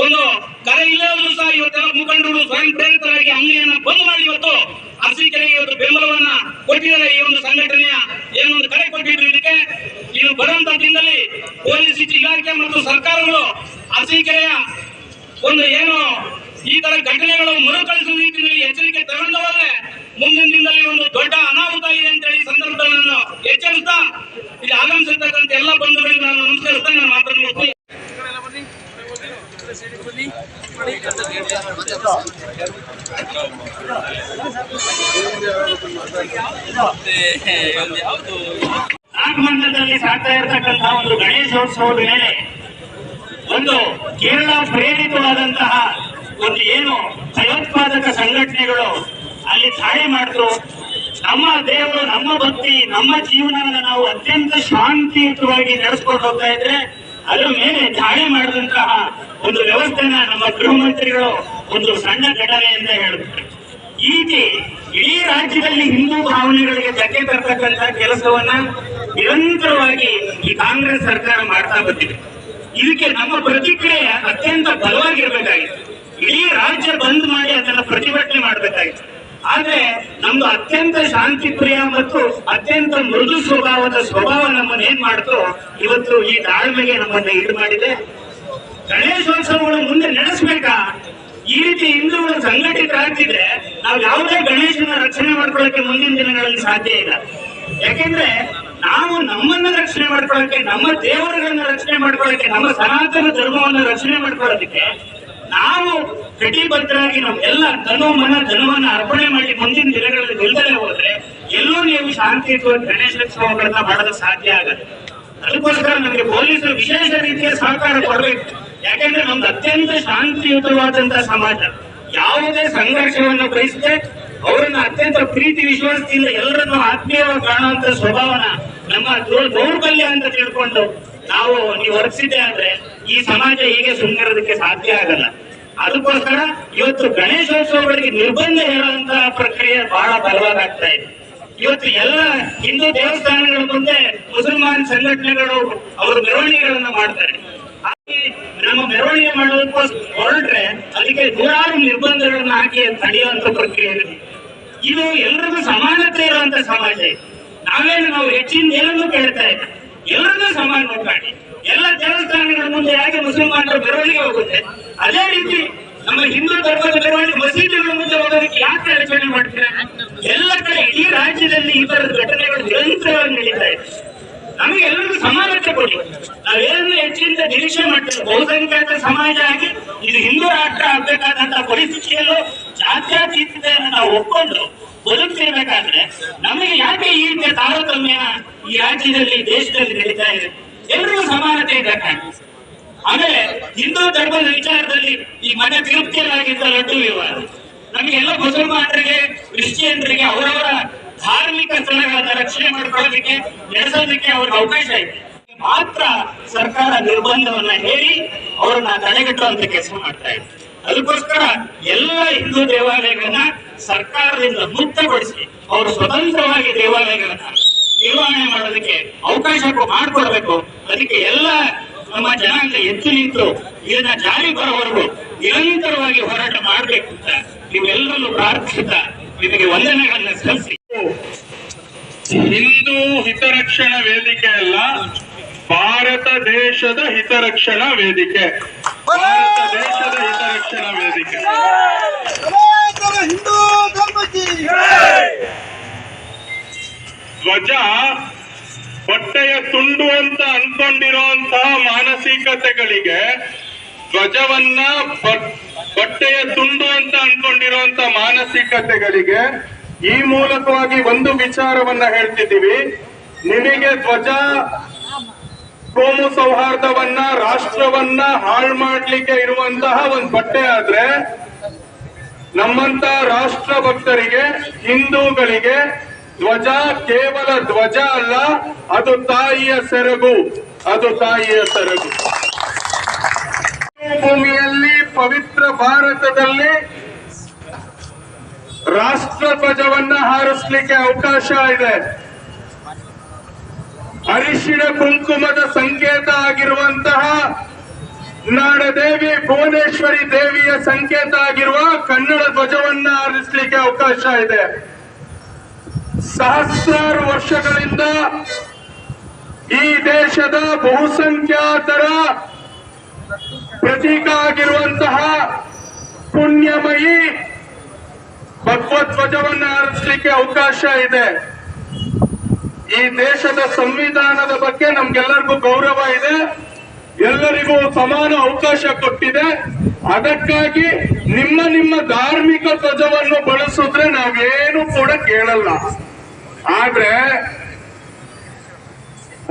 ಒಂದು ಕರೆ ಇಲ್ಲದರೂ ಸಹ ಇವತ್ತೆಲ್ಲ ಮುಖಂಡರು ಸ್ವಯಂ ಪ್ರೇರಿತರಾಗಿ ಅಂಗಡಿಯನ್ನ ಬಂದ್ ಮಾಡಿ ಇವತ್ತು ಅರಸೀಕೆರೆಗೆ ಇವತ್ತು ಬೆಂಬಲವನ್ನ ಕೊಟ್ಟಿದ್ದಾರೆ. ಈ ಒಂದು ಸಂಘಟನೆಯ ಏನೊಂದು ಕರೆ ಕೊಟ್ಟಿದ್ರು ಇದಕ್ಕೆ ಇದು ಬರುವಂತ ದಿನದಲ್ಲಿ ಪೊಲೀಸ್ ಇಲಾಖೆ ಮತ್ತು ಸರ್ಕಾರಗಳು ಅರಸೀಕೆರೆಯ ಒಂದು ಏನು ಈ ತರ ಘಟನೆಗಳು ಮರುಕಳಿಸುವ ರೀತಿಯಲ್ಲಿ ಎಚ್ಚರಿಕೆ ತಗೊಂಡು ಹೋದ್ರೆ ಮುಂದಿನ ದಿನದಲ್ಲಿ ಒಂದು ದೊಡ್ಡ ಅನಾಹುತ ಇದೆ ಅಂತ ಹೇಳಿ ಸಂದರ್ಭದಲ್ಲಿ ನಾನು ಎಚ್ಚರಿಸ್ತಾ ಇಲ್ಲಿ ಆಗಮಿಸಿರ್ತಕ್ಕಂಥ ಎಲ್ಲ ಬಂಧುಗಳಿಗೆ ನಾನು ನಮಸ್ಕರಿಸ್ತಾ ನಾನು ಮಾತನಾಡುತ್ತೀನಿ. ನಾಗಮಂಡಲದಲ್ಲಿ ಸಾಗ್ತಾ ಇರತಕ್ಕಂತಹ ಒಂದು ಗಣೇಶೋತ್ಸವದ ಮೇಲೆ ಒಂದು ಕೇರಳ ಪ್ರೇರಿತವಾದಂತಹ ಒಂದು ಏನು ಭಯೋತ್ಪಾದಕ ಸಂಘಟನೆಗಳು ಅಲ್ಲಿ ದಾಳಿ ಮಾಡಿದ್ರು. ನಮ್ಮ ದೇವರು, ನಮ್ಮ ಭಕ್ತಿ, ನಮ್ಮ ಜೀವನವನ್ನು ನಾವು ಅತ್ಯಂತ ಶಾಂತಿಯುತವಾಗಿ ನಡೆಸ್ಕೊಂಡು ಹೋಗ್ತಾ ಇದ್ರೆ ಅದ್ರ ಮೇಲೆ ದಾಳಿ ಮಾಡಿದಂತಹ ಒಂದು ವ್ಯವಸ್ಥೆನ ನಮ್ಮ ಗೃಹ ಮಂತ್ರಿಗಳು ಒಂದು ಸಣ್ಣ ಘಟನೆ ಅಂತ ಹೇಳಿದ್ರು. ಈ ರೀತಿ ಇಡೀ ರಾಜ್ಯದಲ್ಲಿ ಹಿಂದೂ ಭಾವನೆಗಳಿಗೆ ಧಕ್ಕೆ ತರ್ತಕ್ಕಂಥ ಕೆಲಸವನ್ನ ನಿರಂತರವಾಗಿ ಈ ಕಾಂಗ್ರೆಸ್ ಸರ್ಕಾರ ಮಾಡ್ತಾ ಬಂದಿದೆ. ಇದಕ್ಕೆ ನಮ್ಮ ಪ್ರತಿಕ್ರಿಯೆ ಅತ್ಯಂತ ಬಲವಾಗಿರ್ಬೇಕಾಗಿತ್ತು. ಇಡೀ ರಾಜ್ಯ ಬಂದ್ ಮಾಡಿ ಅದನ್ನ ಪ್ರತಿಭಟನೆ ಮಾಡಬೇಕಾಗಿತ್ತು. ಆದ್ರೆ ನಮ್ದು ಅತ್ಯಂತ ಶಾಂತಿ ಪ್ರಿಯ ಮತ್ತು ಅತ್ಯಂತ ಮೃದು ಸ್ವಭಾವ ನಮ್ಮನ್ನ ಏನ್ ಮಾಡ್ತು, ಇವತ್ತು ಈ ತಾಳ್ಮೆಗೆ ನಮ್ಮನ್ನ ಈಡು ಮಾಡಿದೆ. ಗಣೇಶೋತ್ಸವಗಳು ಮುಂದೆ ನಡೆಸಬೇಕಾ? ಈ ರೀತಿ ಹಿಂದೂಗಳು ಸಂಘಟಿತರಾಗ್ತಿದ್ರೆ ನಾವು ಯಾವುದೇ ಗಣೇಶನ ರಕ್ಷಣೆ ಮಾಡ್ಕೊಳ್ಳಕ್ಕೆ ಮುಂದಿನ ದಿನಗಳಲ್ಲಿ ಸಾಧ್ಯ ಇಲ್ಲ. ಯಾಕೆಂದ್ರೆ ನಾವು ನಮ್ಮನ್ನ ರಕ್ಷಣೆ ಮಾಡ್ಕೊಳ್ಳಕ್ಕೆ, ನಮ್ಮ ದೇವರುಗಳನ್ನ ರಕ್ಷಣೆ ಮಾಡ್ಕೊಳ್ಳಕ್ಕೆ, ನಮ್ಮ ಸನಾತನ ಧರ್ಮವನ್ನ ರಕ್ಷಣೆ ಮಾಡ್ಕೊಳ್ಳೋದಕ್ಕೆ ನಾವು ಕಟಿಬದ್ಧರಾಗಿ ನಾವೆಲ್ಲ ತನು ಮನ ಧನವನ್ನ ಅರ್ಪಣೆ ಮಾಡಿ ಮುಂದಿನ ದಿನಗಳಲ್ಲಿ ನಿಲ್ದಲೇ ಹೋದ್ರೆ ಎಲ್ಲೂ ನೀವು ಶಾಂತಿಯುತವಾಗಿ ಗಣೇಶೋತ್ಸವಗಳನ್ನ ಮಾಡೋದು ಸಾಧ್ಯ ಆಗಲ್ಲ. ಅದಕ್ಕೋಸ್ಕರ ನಮಗೆ ಪೊಲೀಸರು ವಿಶೇಷ ರೀತಿಯ ಸಹಕಾರ ಕೊಡಬೇಕು. ಯಾಕೆಂದ್ರೆ ನಮ್ದು ಅತ್ಯಂತ ಶಾಂತಿಯುತವಾದಂತಹ ಸಮಾಜ, ಯಾವುದೇ ಸಂಘರ್ಷವನ್ನು ಬಯಸದೆ ಅವರನ್ನ ಅತ್ಯಂತ ಪ್ರೀತಿ ವಿಶ್ವಾಸದಿಂದ ಎಲ್ಲರನ್ನು ಆತ್ಮೀಯವಾಗಿ ಕಾಣುವಂತ ಸ್ವಭಾವನ ನಮ್ಮ ದೌರ್ಬಲ್ಯ ಅಂತ ತಿಳ್ಕೊಂಡು ನೀವು ವರ್ತಿಸಿದೆ ಆದ್ರೆ ಈ ಸಮಾಜ ಹೀಗೆ ಸುಂದರದಕ್ಕೆ ಸಾಧ್ಯ ಆಗಲ್ಲ. ಅದಕ್ಕೋಸ್ಕರ ಇವತ್ತು ಗಣೇಶೋತ್ಸವಗಳಿಗೆ ನಿರ್ಬಂಧ ಹೇಳುವಂತಹ ಪ್ರಕ್ರಿಯೆ ಬಹಳ ಬಲವಾಗ್ತಾ ಇದೆ. ಇವತ್ತು ಎಲ್ಲ ಹಿಂದೂ ದೇವಸ್ಥಾನಗಳ ಮುಂದೆ ಮುಸಲ್ಮಾನ್ ಸಂಘಟನೆಗಳು ಅವರು ಮೆರವಣಿಗೆಗಳನ್ನ ಮಾಡ್ತಾರೆ. ನಮ್ಮ ಮೆರವಣಿಗೆ ಮಾಡೋದಕ್ಕೋಸ್ಕರ ಹೊರಟ್ರೆ ಅದಕ್ಕೆ ನೂರಾರು ನಿರ್ಬಂಧಗಳನ್ನ ಹಾಕಿ ತಡೆಯುವಂತ ಪ್ರಕ್ರಿಯೆ ಇದೆ. ಇದು ಎಲ್ರಿಗೂ ಸಮಾನತೆ ಇರುವಂತ ಸಮಾಜ ಇದೆ. ನಾವು ಹೆಚ್ಚಿನ ಏನನ್ನು ಕೇಳ್ತಾ ಇಲ್ಲ, ಎಲ್ಲರನ್ನೂ ಸಮಾನವಾಗಿ ಮಾಡಿ. ಎಲ್ಲ ದೇವಸ್ಥಾನಗಳ ಮುಂದೆ ಹೇಗೆ ಮುಸಲ್ಮಾನರ ಮೆರವಣಿಗೆ ಹೋಗುತ್ತೆ, ಅದೇ ರೀತಿ ನಮ್ಮ ಹಿಂದೂ ಧರ್ಮದ ಮೆರವಣಿಗೆ ಮಸೀದಿಗಳ ಮುಂದೆ ಹೋಗೋದಕ್ಕೆ ಯಾಕೆ ಅಡಚಣೆ ಮಾಡ್ತಾರೆ? ಎಲ್ಲ ಕಡೆ ಇಡೀ ರಾಜ್ಯದಲ್ಲಿ ಈ ತರದ ಘಟನೆಗಳು ನಿರಂತರವಾಗಿ ನಡೀತಾ ಇದೆ. ನಮಗೆ ಎಲ್ಲರಿಗೂ ಸಮಾನತೆ ಕೊಡಿ. ನಾವೇನು ಹೆಚ್ಚಿನ ನಿರೀಕ್ಷೆ ಮಾಡ್ತೇವೆ. ಬಹುಸಂಖ್ಯಾತ ಸಮಾಜ ಆಗಿ ಇದು ಹಿಂದೂ ರಾಷ್ಟ್ರ ಆಗ್ಬೇಕಾದಂತಹ ಪರಿಸ್ಥಿತಿಯಲ್ಲೂ ಜಾತ್ಯತೀತತೆಯನ್ನು ನಾವು ಒಪ್ಕೊಂಡು ಬದುಕ್ತಿರ್ಬೇಕಾದ್ರೆ ನಮಗೆ ಯಾಕೆ ಈ ರೀತಿಯ ತಾರತಮ್ಯ ಈ ರಾಜ್ಯದಲ್ಲಿ, ದೇಶದಲ್ಲಿ ನಡೀತಾ ಇದೆ? ಎಲ್ಲರಿಗೂ ಸಮಾನತೆ ಇದೆ. ಆಮೇಲೆ ಹಿಂದೂ ಧರ್ಮದ ವಿಚಾರದಲ್ಲಿ ಈ ಮನೆ ತಿರುಪ್ತಿಯಲ್ಲಾಗಿದ್ದ ಲಡ್ಡು ವಿವಾದ, ನಮಗೆಲ್ಲ ಮುಸಲ್ಮಾನರಿಗೆ, ಕ್ರಿಶ್ಚಿಯನ್ರಿಗೆ ಅವರವರ ಧಾರ್ಮಿಕ ಸ್ಥಳಗಳನ್ನ ರಕ್ಷಣೆ ಮಾಡ್ಕೊಳ್ಳೋದಕ್ಕೆ, ನಡೆಸೋದಕ್ಕೆ ಅವ್ರಿಗೆ ಅವಕಾಶ ಇದೆ. ಮಾತ್ರ ಸರ್ಕಾರ ನಿರ್ಬಂಧವನ್ನ ಹೇರಿ ಅವರನ್ನ ತಡೆಗಟ್ಟುವಂತ ಕೆಲಸ ಮಾಡ್ತಾ ಇದೆ. ಅದಕ್ಕೋಸ್ಕರ ಎಲ್ಲ ಹಿಂದೂ ದೇವಾಲಯಗಳನ್ನ ಸರ್ಕಾರದಿಂದ ಮುಕ್ತಗೊಳಿಸಿ ಅವರು ಸ್ವತಂತ್ರವಾಗಿ ದೇವಾಲಯಗಳನ್ನ ನಿರ್ವಹಣೆ ಮಾಡೋದಕ್ಕೆ ಅವಕಾಶ ಮಾಡಿಕೊಡ್ಬೇಕು. ಅದಕ್ಕೆ ಎಲ್ಲ ನಮ್ಮ ಜನಾಂಗ ಎದ್ದು ನಿಂತು ಇದನ್ನ ಜಾರಿ ಬರೋವರೆಗೂ ನಿರಂತರವಾಗಿ ಹೋರಾಟ ಮಾಡಬೇಕು ಅಂತ ನೀವೆಲ್ಲರೂ ಪ್ರಾರ್ಥಿಸುತ್ತಾ ನಿಮಗೆ ವಂದನೆಗಳನ್ನ ಸಲ್ಲಿಸಿ. ಹಿಂದೂ ಹಿತರಕ್ಷಣಾ ವೇದಿಕೆ ಅಲ್ಲ, ಭಾರತ ದೇಶದ ಹಿತರಕ್ಷಣಾ ವೇದಿಕೆ. ಭಾರತ ದೇಶದ ಹಿತರಕ್ಷಣಾ ವೇದಿಕೆ. ಹಿಂದೂ ಧರ್ಮಕ್ಕೆ ಧ್ವಜ ಬಟ್ಟೆಯ ತುಂಡು ಅಂತ ಅನ್ಕೊಂಡಿರುವಂತಹ ಮಾನಸಿಕತೆಗಳಿಗೆ, ಧ್ವಜವನ್ನ ಬಟ್ಟೆಯ ತುಂಡು ಅಂತ ಅನ್ಕೊಂಡಿರುವಂತ ಮಾನಸಿಕತೆಗಳಿಗೆ ಈ ಮೂಲಕವಾಗಿ ಒಂದು ವಿಚಾರವನ್ನ ಹೇಳ್ತಿದ್ದೀವಿ. ನಿಮಗೆ ಧ್ವಜ ಕೋಮು ಸೌಹಾರ್ದವನ್ನ, ರಾಷ್ಟ್ರವನ್ನ ಹಾಳು ಮಾಡ್ಲಿಕ್ಕೆ ಇರುವಂತಹ ಒಂದು ಬಟ್ಟೆ ಆದ್ರೆ, ನಮ್ಮಂತ ರಾಷ್ಟ್ರ ಭಕ್ತರಿಗೆ, ಹಿಂದೂಗಳಿಗೆ ಧ್ವಜ ಕೇವಲ ಧ್ವಜ ಅಲ್ಲ, ಅದು ತಾಯಿಯ ಸೆರಗು. ಅದು ತಾಯಿಯ ಸೆರಗು. ಭೂಮಿಯಲ್ಲಿ, ಪವಿತ್ರ ಭಾರತದಲ್ಲಿ ರಾಷ್ಟ್ರ ಧ್ವಜವನ್ನ ಹಾರಿಸ್ಲಿಕ್ಕೆ ಅವಕಾಶ ಇದೆ. ಅರಿಶಿಣ ಕುಂಕುಮದ ಸಂಕೇತ ಆಗಿರುವಂತಹ ನಾಡದೇವಿ ಭುವನೇಶ್ವರಿ ದೇವಿಯ ಸಂಕೇತ ಆಗಿರುವ ಕನ್ನಡ ಧ್ವಜವನ್ನ ಹಾರಿಸಲಿಕ್ಕೆ ಅವಕಾಶ ಇದೆ. ಸಹಸ್ರಾರು ವರ್ಷಗಳಿಂದ ಈ ದೇಶದ ಬಹುಸಂಖ್ಯಾತರ ಪ್ರತೀಕ ಆಗಿರುವಂತಹ ಪುಣ್ಯಮಯಿ ಭಗವತ್ ಧ್ವಜವನ್ನ ಹಾರಿಸಲಿಕ್ಕೆ ಅವಕಾಶ ಇದೆ. ಈ ದೇಶದ ಸಂವಿಧಾನದ ಬಗ್ಗೆ ನಮ್ಗೆಲ್ಲರಿಗೂ ಗೌರವ ಇದೆ, ಎಲ್ಲರಿಗೂ ಸಮಾನ ಅವಕಾಶ ಕೊಟ್ಟಿದೆ. ಅದಕ್ಕಾಗಿ ನಿಮ್ಮ ನಿಮ್ಮ ಧಾರ್ಮಿಕ ಧ್ವಜವನ್ನು ಬಳಸಿದ್ರೆ ನಾವೇನು ಕೂಡ ಕೇಳಲ್ಲ. ಆದ್ರೆ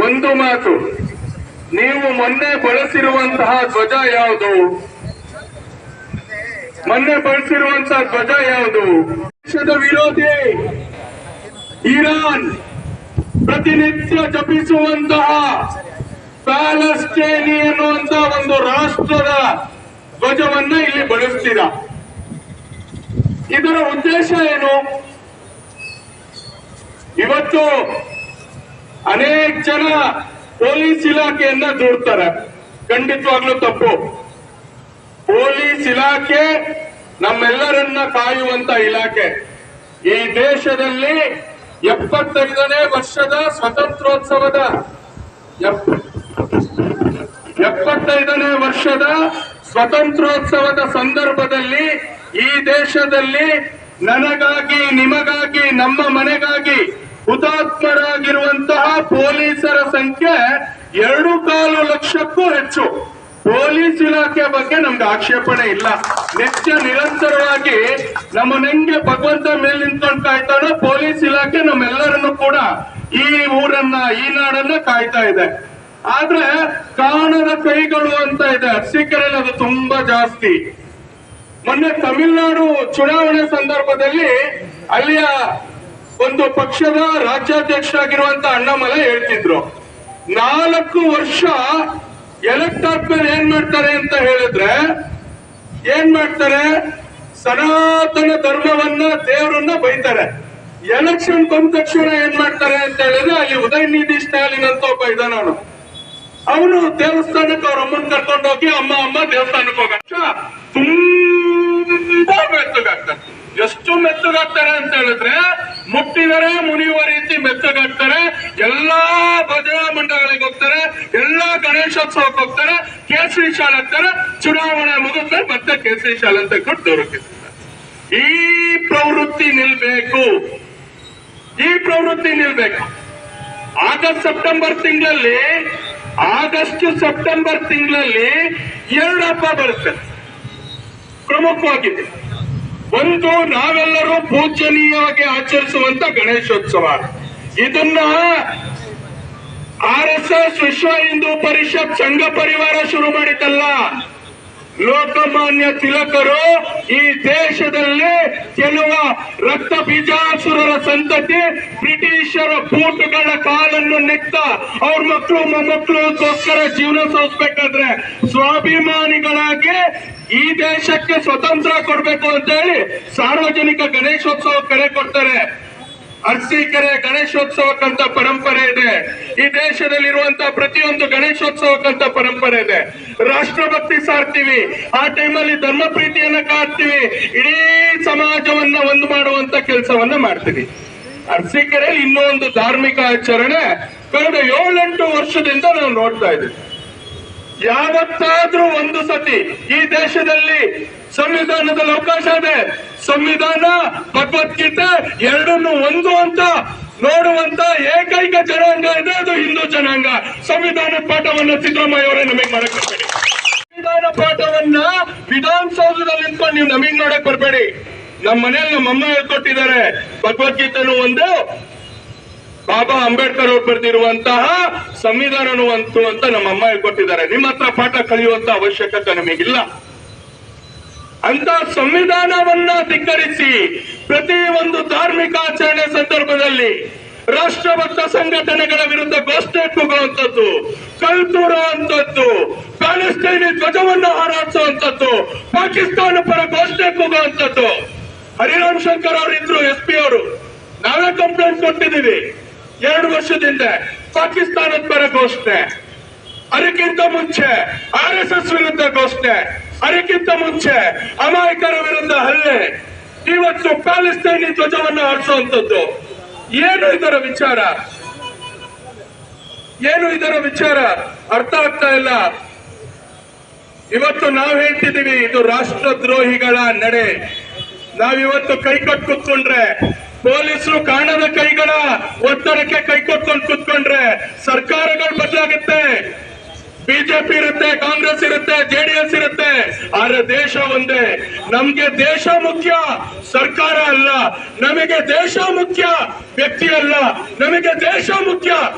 ಒಂದು ಮಾತು, ನೀವು ಮೊನ್ನೆ ಬಳಸಿರುವಂತಹ ಧ್ವಜ ಯಾವುದು? ಮೊನ್ನೆ ಬಳಸಿರುವಂತಹ ಧ್ವಜ ಯಾವುದು? ದೇಶದ ವಿರೋಧಿ ಇರಾನ್ ಪ್ರತಿನಿತ್ಯ ಜಪಿಸುವಂತಹ ಪ್ಯಾಲೆಸ್ಟೈನ್ ಎನ್ನುವಂತಹ ಒಂದು ರಾಷ್ಟ್ರದ ಧ್ವಜವನ್ನ ಇಲ್ಲಿ ಬಳಸ್ತೀರಾ. ಇದರ ಉದ್ದೇಶ ಏನು? ಇವತ್ತು ಅನೇಕ ಜನ ಪೊಲೀಸ್ ಇಲಾಖೆಯನ್ನ ದೂರ್ತಾರೆ. ಖಂಡಿತವಾಗ್ಲೂ ತಪ್ಪು. ಪೊಲೀಸ್ ಇಲಾಖೆ ನಮ್ಮೆಲ್ಲರನ್ನ ಕಾಯುವಂತ ಇಲಾಖೆ. ಈ ದೇಶದಲ್ಲಿ 75ನೇ ವರ್ಷದ ಸ್ವಾತಂತ್ರ್ಯೋತ್ಸವದ 75ನೇ ವರ್ಷದ ಸ್ವಾತಂತ್ರ್ಯೋತ್ಸವದ ಸಂದರ್ಭದಲ್ಲಿ ಈ ದೇಶದಲ್ಲಿ ನನಗಾಗಿ, ನಿಮಗಾಗಿ, ನಮ್ಮ ಮನೆಗಾಗಿ ಹುತಾತ್ಮರಾಗಿರುವಂತಹ ಪೊಲೀಸರ ಸಂಖ್ಯೆ 2.25 ಲಕ್ಷಕ್ಕೂ ಹೆಚ್ಚು. ಪೊಲೀಸ್ ಇಲಾಖೆ ಬಗ್ಗೆ ನಮ್ಗೆ ಆಕ್ಷೇಪಣೆ ಇಲ್ಲ. ನಿತ್ಯ ನಿರಂತರವಾಗಿ ನಮ್ಮನೆಂಗೆ ಭಗವಂತ ಮೇಲೆ ನಿಂತ್ಕೊಂಡು ಕಾಯ್ತಾನೋ, ಪೊಲೀಸ್ ಇಲಾಖೆ ನಮ್ಮೆಲ್ಲರನ್ನು ಕೂಡ ಈ ಊರನ್ನ, ಈ ನಾಡನ್ನ ಕಾಯ್ತಾ ಇದೆ. ಆದ್ರೆ ಕಾಣದ ಕೈಗಳು ಅಂತ ಇದೆ. ಅರಸೀಕೆರೆಯಲ್ಲಿ ಅದು ತುಂಬಾ ಜಾಸ್ತಿ. ಮೊನ್ನೆ ತಮಿಳುನಾಡು ಚುನಾವಣೆ ಸಂದರ್ಭದಲ್ಲಿ ಅಲ್ಲಿಯ ಒಂದು ಪಕ್ಷದ ರಾಜ್ಯಾಧ್ಯಕ್ಷರಾಗಿರುವಂತ ಅಣ್ಣಾಮಲೈ ಹೇಳ್ತಿದ್ರು, 4 ವರ್ಷ ಎಲೆಕ್ಟ್ ಆದ್ಮೇಲೆ ಏನ್ ಮಾಡ್ತಾರೆ ಅಂತ ಹೇಳಿದ್ರೆ, ಏನ್ ಮಾಡ್ತಾರೆ? ಸನಾತನ ಧರ್ಮವನ್ನ, ದೇವರನ್ನ ಬೈತಾರೆ. ಎಲೆಕ್ಷನ್ ಬಂದ ತಕ್ಷಣ ಏನ್ ಮಾಡ್ತಾರೆ ಅಂತ ಹೇಳಿದ್ರೆ, ಅಲ್ಲಿ ಉದಯನಿಧಿ ಸ್ಟಾಲಿನ್ ಅಂತ ಒಬ್ಬ ಇದ್ದಾನ, ಅವನು ದೇವಸ್ಥಾನಕ್ಕೆ ಅವ್ರ ಅಮ್ಮನ್ ಕರ್ಕೊಂಡು ಹೋಗಿ ಅಮ್ಮ ದೇವಸ್ಥಾನಕ್ಕೆ ಹೋಗಕ್ಕ ತುಂಬಾ ಮೆತ್ತಗಾಗ್ತಾರೆ. ಎಷ್ಟು ಮೆತ್ತಗಾಗ್ತಾರೆ ಅಂತ ಹೇಳಿದ್ರೆ, ಮುಟ್ಟಿದರೆ ಮುನಿಯುವ ರೀತಿ ಮೆತ್ತಗಾಗ್ತಾರೆ. ಎಲ್ಲಾ ಭಜನಾ ಮಂಡಳಿಗೆ ಹೋಗ್ತಾರೆ, ಎಲ್ಲಾ ಗಣೇಶೋತ್ಸವಕ್ಕೆ ಹೋಗ್ತಾರೆ, ಕೇಸರಿ ಶಾಲೆ ಹಾಕ್ತಾರೆ. ಚುನಾವಣೆ ಮುಗಿದ್ಮೇಲೆ ಮತ್ತೆ ಕೇಸರಿ ಶಾಲೆ ಅಂತ ಕೊಟ್ಟು ದೊರಕಿಸ್ತಾರೆ. ಈ ಪ್ರವೃತ್ತಿ ನಿಲ್ಬೇಕು. ಈ ಪ್ರವೃತ್ತಿ ನಿಲ್ಬೇಕು. ಆಗಸ್ಟ್ ಸೆಪ್ಟೆಂಬರ್ ತಿಂಗಳಲ್ಲಿ 2 ಹಬ್ಬ ಬರುತ್ತೆ ಪ್ರಮುಖವಾಗಿದೆ. ಒಂದು, ನಾವೆಲ್ಲರೂ ಪೂಜನೀಯವಾಗಿ ಆಚರಿಸುವಂತ ಗಣೇಶೋತ್ಸವ. ಇದನ್ನ RSS ವಿಶ್ವ ಹಿಂದೂ ಪರಿಷತ್ ಸಂಘ ಪರಿವಾರ ಶುರು ಮಾಡಿದ್ದಲ್ಲ. ಲೋಕಮಾನ್ಯ ತಿಲಕರು ಈ ದೇಶದಲ್ಲಿ ಕೆಲವು ರಕ್ತ ಬೀಜಾಸುರರ ಸಂತತಿ ಬ್ರಿಟಿಷರ ಬೂಟುಗಳ ಕಾಲನ್ನು ನೆಕ್ತ ಅವ್ರ ಮಕ್ಕಳು ಮೊಮ್ಮಕ್ಕಳಿಗೋಸ್ಕರ ಜೀವನ ಸಾಗಿಸ್ಬೇಕಾದ್ರೆ ಸ್ವಾಭಿಮಾನಿಗಳಾಗಿ ಈ ದೇಶಕ್ಕೆ ಸ್ವತಂತ್ರ ಕೊಡ್ಬೇಕು ಅಂತ ಹೇಳಿ ಸಾರ್ವಜನಿಕ ಗಣೇಶೋತ್ಸವ ಕರೆ ಕೊಡ್ತಾರೆ. ಅರಸೀಕೆರೆ ಗಣೇಶೋತ್ಸವಕ್ಕಂತ ಪರಂಪರೆ ಇದೆ. ಈ ದೇಶದಲ್ಲಿರುವಂತಹ ಪ್ರತಿಯೊಂದು ಗಣೇಶೋತ್ಸವಕ್ಕಂತ ಪರಂಪರೆ ಇದೆ. ರಾಷ್ಟ್ರಭಕ್ತಿ ಸಾರ್ತೀವಿ, ಆ ಟೈಮಲ್ಲಿ ಧರ್ಮ ಪ್ರೀತಿಯನ್ನ ಕಾಡ್ತೀವಿ, ಇಡೀ ಸಮಾಜವನ್ನ ಒಂದು ಮಾಡುವಂತ ಕೆಲಸವನ್ನ ಮಾಡ್ತೀವಿ. ಅರಸೀಕೆರೆಯಲ್ಲಿ ಇನ್ನೂ ಒಂದು ಧಾರ್ಮಿಕ ಆಚರಣೆ ಕಳೆದ 7-8 ವರ್ಷದಿಂದ ನಾವು ನೋಡ್ತಾ ಇದ್ದೀವಿ. ಯಾವತ್ತಾದ್ರೂ ಒಂದು ಸತಿ ಈ ದೇಶದಲ್ಲಿ ಸಂವಿಧಾನದಲ್ಲಿ ಅವಕಾಶ ಇದೆ, ಸಂವಿಧಾನ ಭಗವದ್ಗೀತೆ ಎರಡನ್ನು ಒಂದು ಅಂತ ನೋಡುವಂತ ಏಕೈಕ ಜನಾಂಗ ಇದೆ, ಅದು ಹಿಂದೂ ಜನಾಂಗ. ಸಂವಿಧಾನ ಪಾಠವನ್ನ ಸಿದ್ದರಾಮಯ್ಯ ಅವರೇ ನಮಗೆ ಮಾಡಕ್ ಬರಬೇಡಿ. ಸಂವಿಧಾನ ಪಾಠವನ್ನ ವಿಧಾನಸೌಧದಲ್ಲಿ ನಿಂತ್ಕೊಂಡು ನೀವು ನಮಗೆ ನೋಡಕ್ ಬರಬೇಡಿ. ನಮ್ಮ ಮನೆಯಲ್ಲಿ ನಮ್ಮಮ್ಮ ಹೇಳ್ಕೊಟ್ಟಿದ್ದಾರೆ, ಭಗವದ್ಗೀತೆನೂ ಒಂದು, ಬಾಬಾ ಅಂಬೇಡ್ಕರ್ ಅವರು ಬರೆದಿರುವಂತಹ ಸಂವಿಧಾನನೂ ಅಂತ ನಮ್ಮಮ್ಮ ಹೇಳ್ಕೊಟ್ಟಿದ್ದಾರೆ. ನಿಮ್ಮ ಹತ್ರ ಪಾಠ ಕಲಿಯುವಂತ ಅವಶ್ಯಕತೆ ನಮಗಿಲ್ಲ. ಅಂತ ಸಂವಿಧಾನವನ್ನ ಧಿಕ್ಕರಿಸಿ ಪ್ರತಿ ಒಂದು ಧಾರ್ಮಿಕ ಆಚರಣೆ ಸಂದರ್ಭದಲ್ಲಿ ರಾಷ್ಟ್ರಭಕ್ತ ಸಂಘಟನೆಗಳ ವಿರುದ್ಧ ಘೋಷಣೆ ಕೂಗುವಂತದ್ದು, ಕಲ್ತುರುವಂತದ್ದು, ಪ್ಯಾಲೆಸ್ತೈನಿ ಧ್ವಜವನ್ನು ಹಾರಾಡಿಸುವಂತದ್ದು, ಪಾಕಿಸ್ತಾನ ಪರ ಘೋಷಣೆ ಕೂಗುವಂತದ್ದು. ಹರಿರಾಮ್ ಶಂಕರ್ ಅವರಿದ್ರು SP ಅವರು, ನಾವೇ ಕಂಪ್ಲೇಂಟ್ ಕೊಟ್ಟಿದ್ದೀವಿ 2 ವರ್ಷದಿಂದ. ಪಾಕಿಸ್ತಾನದ ಪರ ಘೋಷಣೆ, ಅದಕ್ಕಿಂತ ಮುಂಚೆ RSS ವಿರುದ್ಧ ಘೋಷಣೆ, ಅದಕ್ಕಿಂತ ಮುಂಚೆ ಅಮಾಯಕರ ವಿರುದ್ಧ ಹಲ್ಲೆ, ಇವತ್ತು ಪ್ಯಾಲೆಸ್ತೈನಿ ಧ್ವಜವನ್ನು ಹಾರಿಸುವಂತದ್ದು. ಏನು ಇದರ ವಿಚಾರ? ಏನು ಇದರ ವಿಚಾರ? ಅರ್ಥ ಆಗ್ತಾ ಇಲ್ಲ. ಇವತ್ತು ನಾವು ಹೇಳ್ತಿದ್ದೀವಿ ಇದು ರಾಷ್ಟ್ರದ್ರೋಹಿಗಳ ನಡೆ. ನಾವಿವತ್ತು ಕೈ ಕಟ್ಟು ಕೂತ್ಕೊಂಡ್ರೆ, ಪೊಲೀಸರು ಕಾಣದ ಕೈಗಳ ಒತ್ತಡಕ್ಕೆ ಕೈ ಕೊಟ್ಕೊಂಡು ಕೂತ್ಕೊಂಡ್ರೆ ಸರ್ಕಾರಗಳು ಬದಲಾಗುತ್ತೆ. ಬಿಜೆಪಿ ಇರುತ್ತೆ, ಕಾಂಗ್ರೆಸ್ ಇರುತ್ತೆ, JDS ಇರುತ್ತೆ, ಆದ್ರೆ ದೇಶ ಒಂದೇ. ನಮ್ಗೆ ದೇಶ ಮುಖ್ಯ, ಸರ್ಕಾರ ಅಲ್ಲ. ನಮಗೆ ದೇಶ ಮುಖ್ಯ, ವ್ಯಕ್ತಿ ಅಲ್ಲ. ನಮಗೆ ದೇಶ ಮುಖ್ಯ,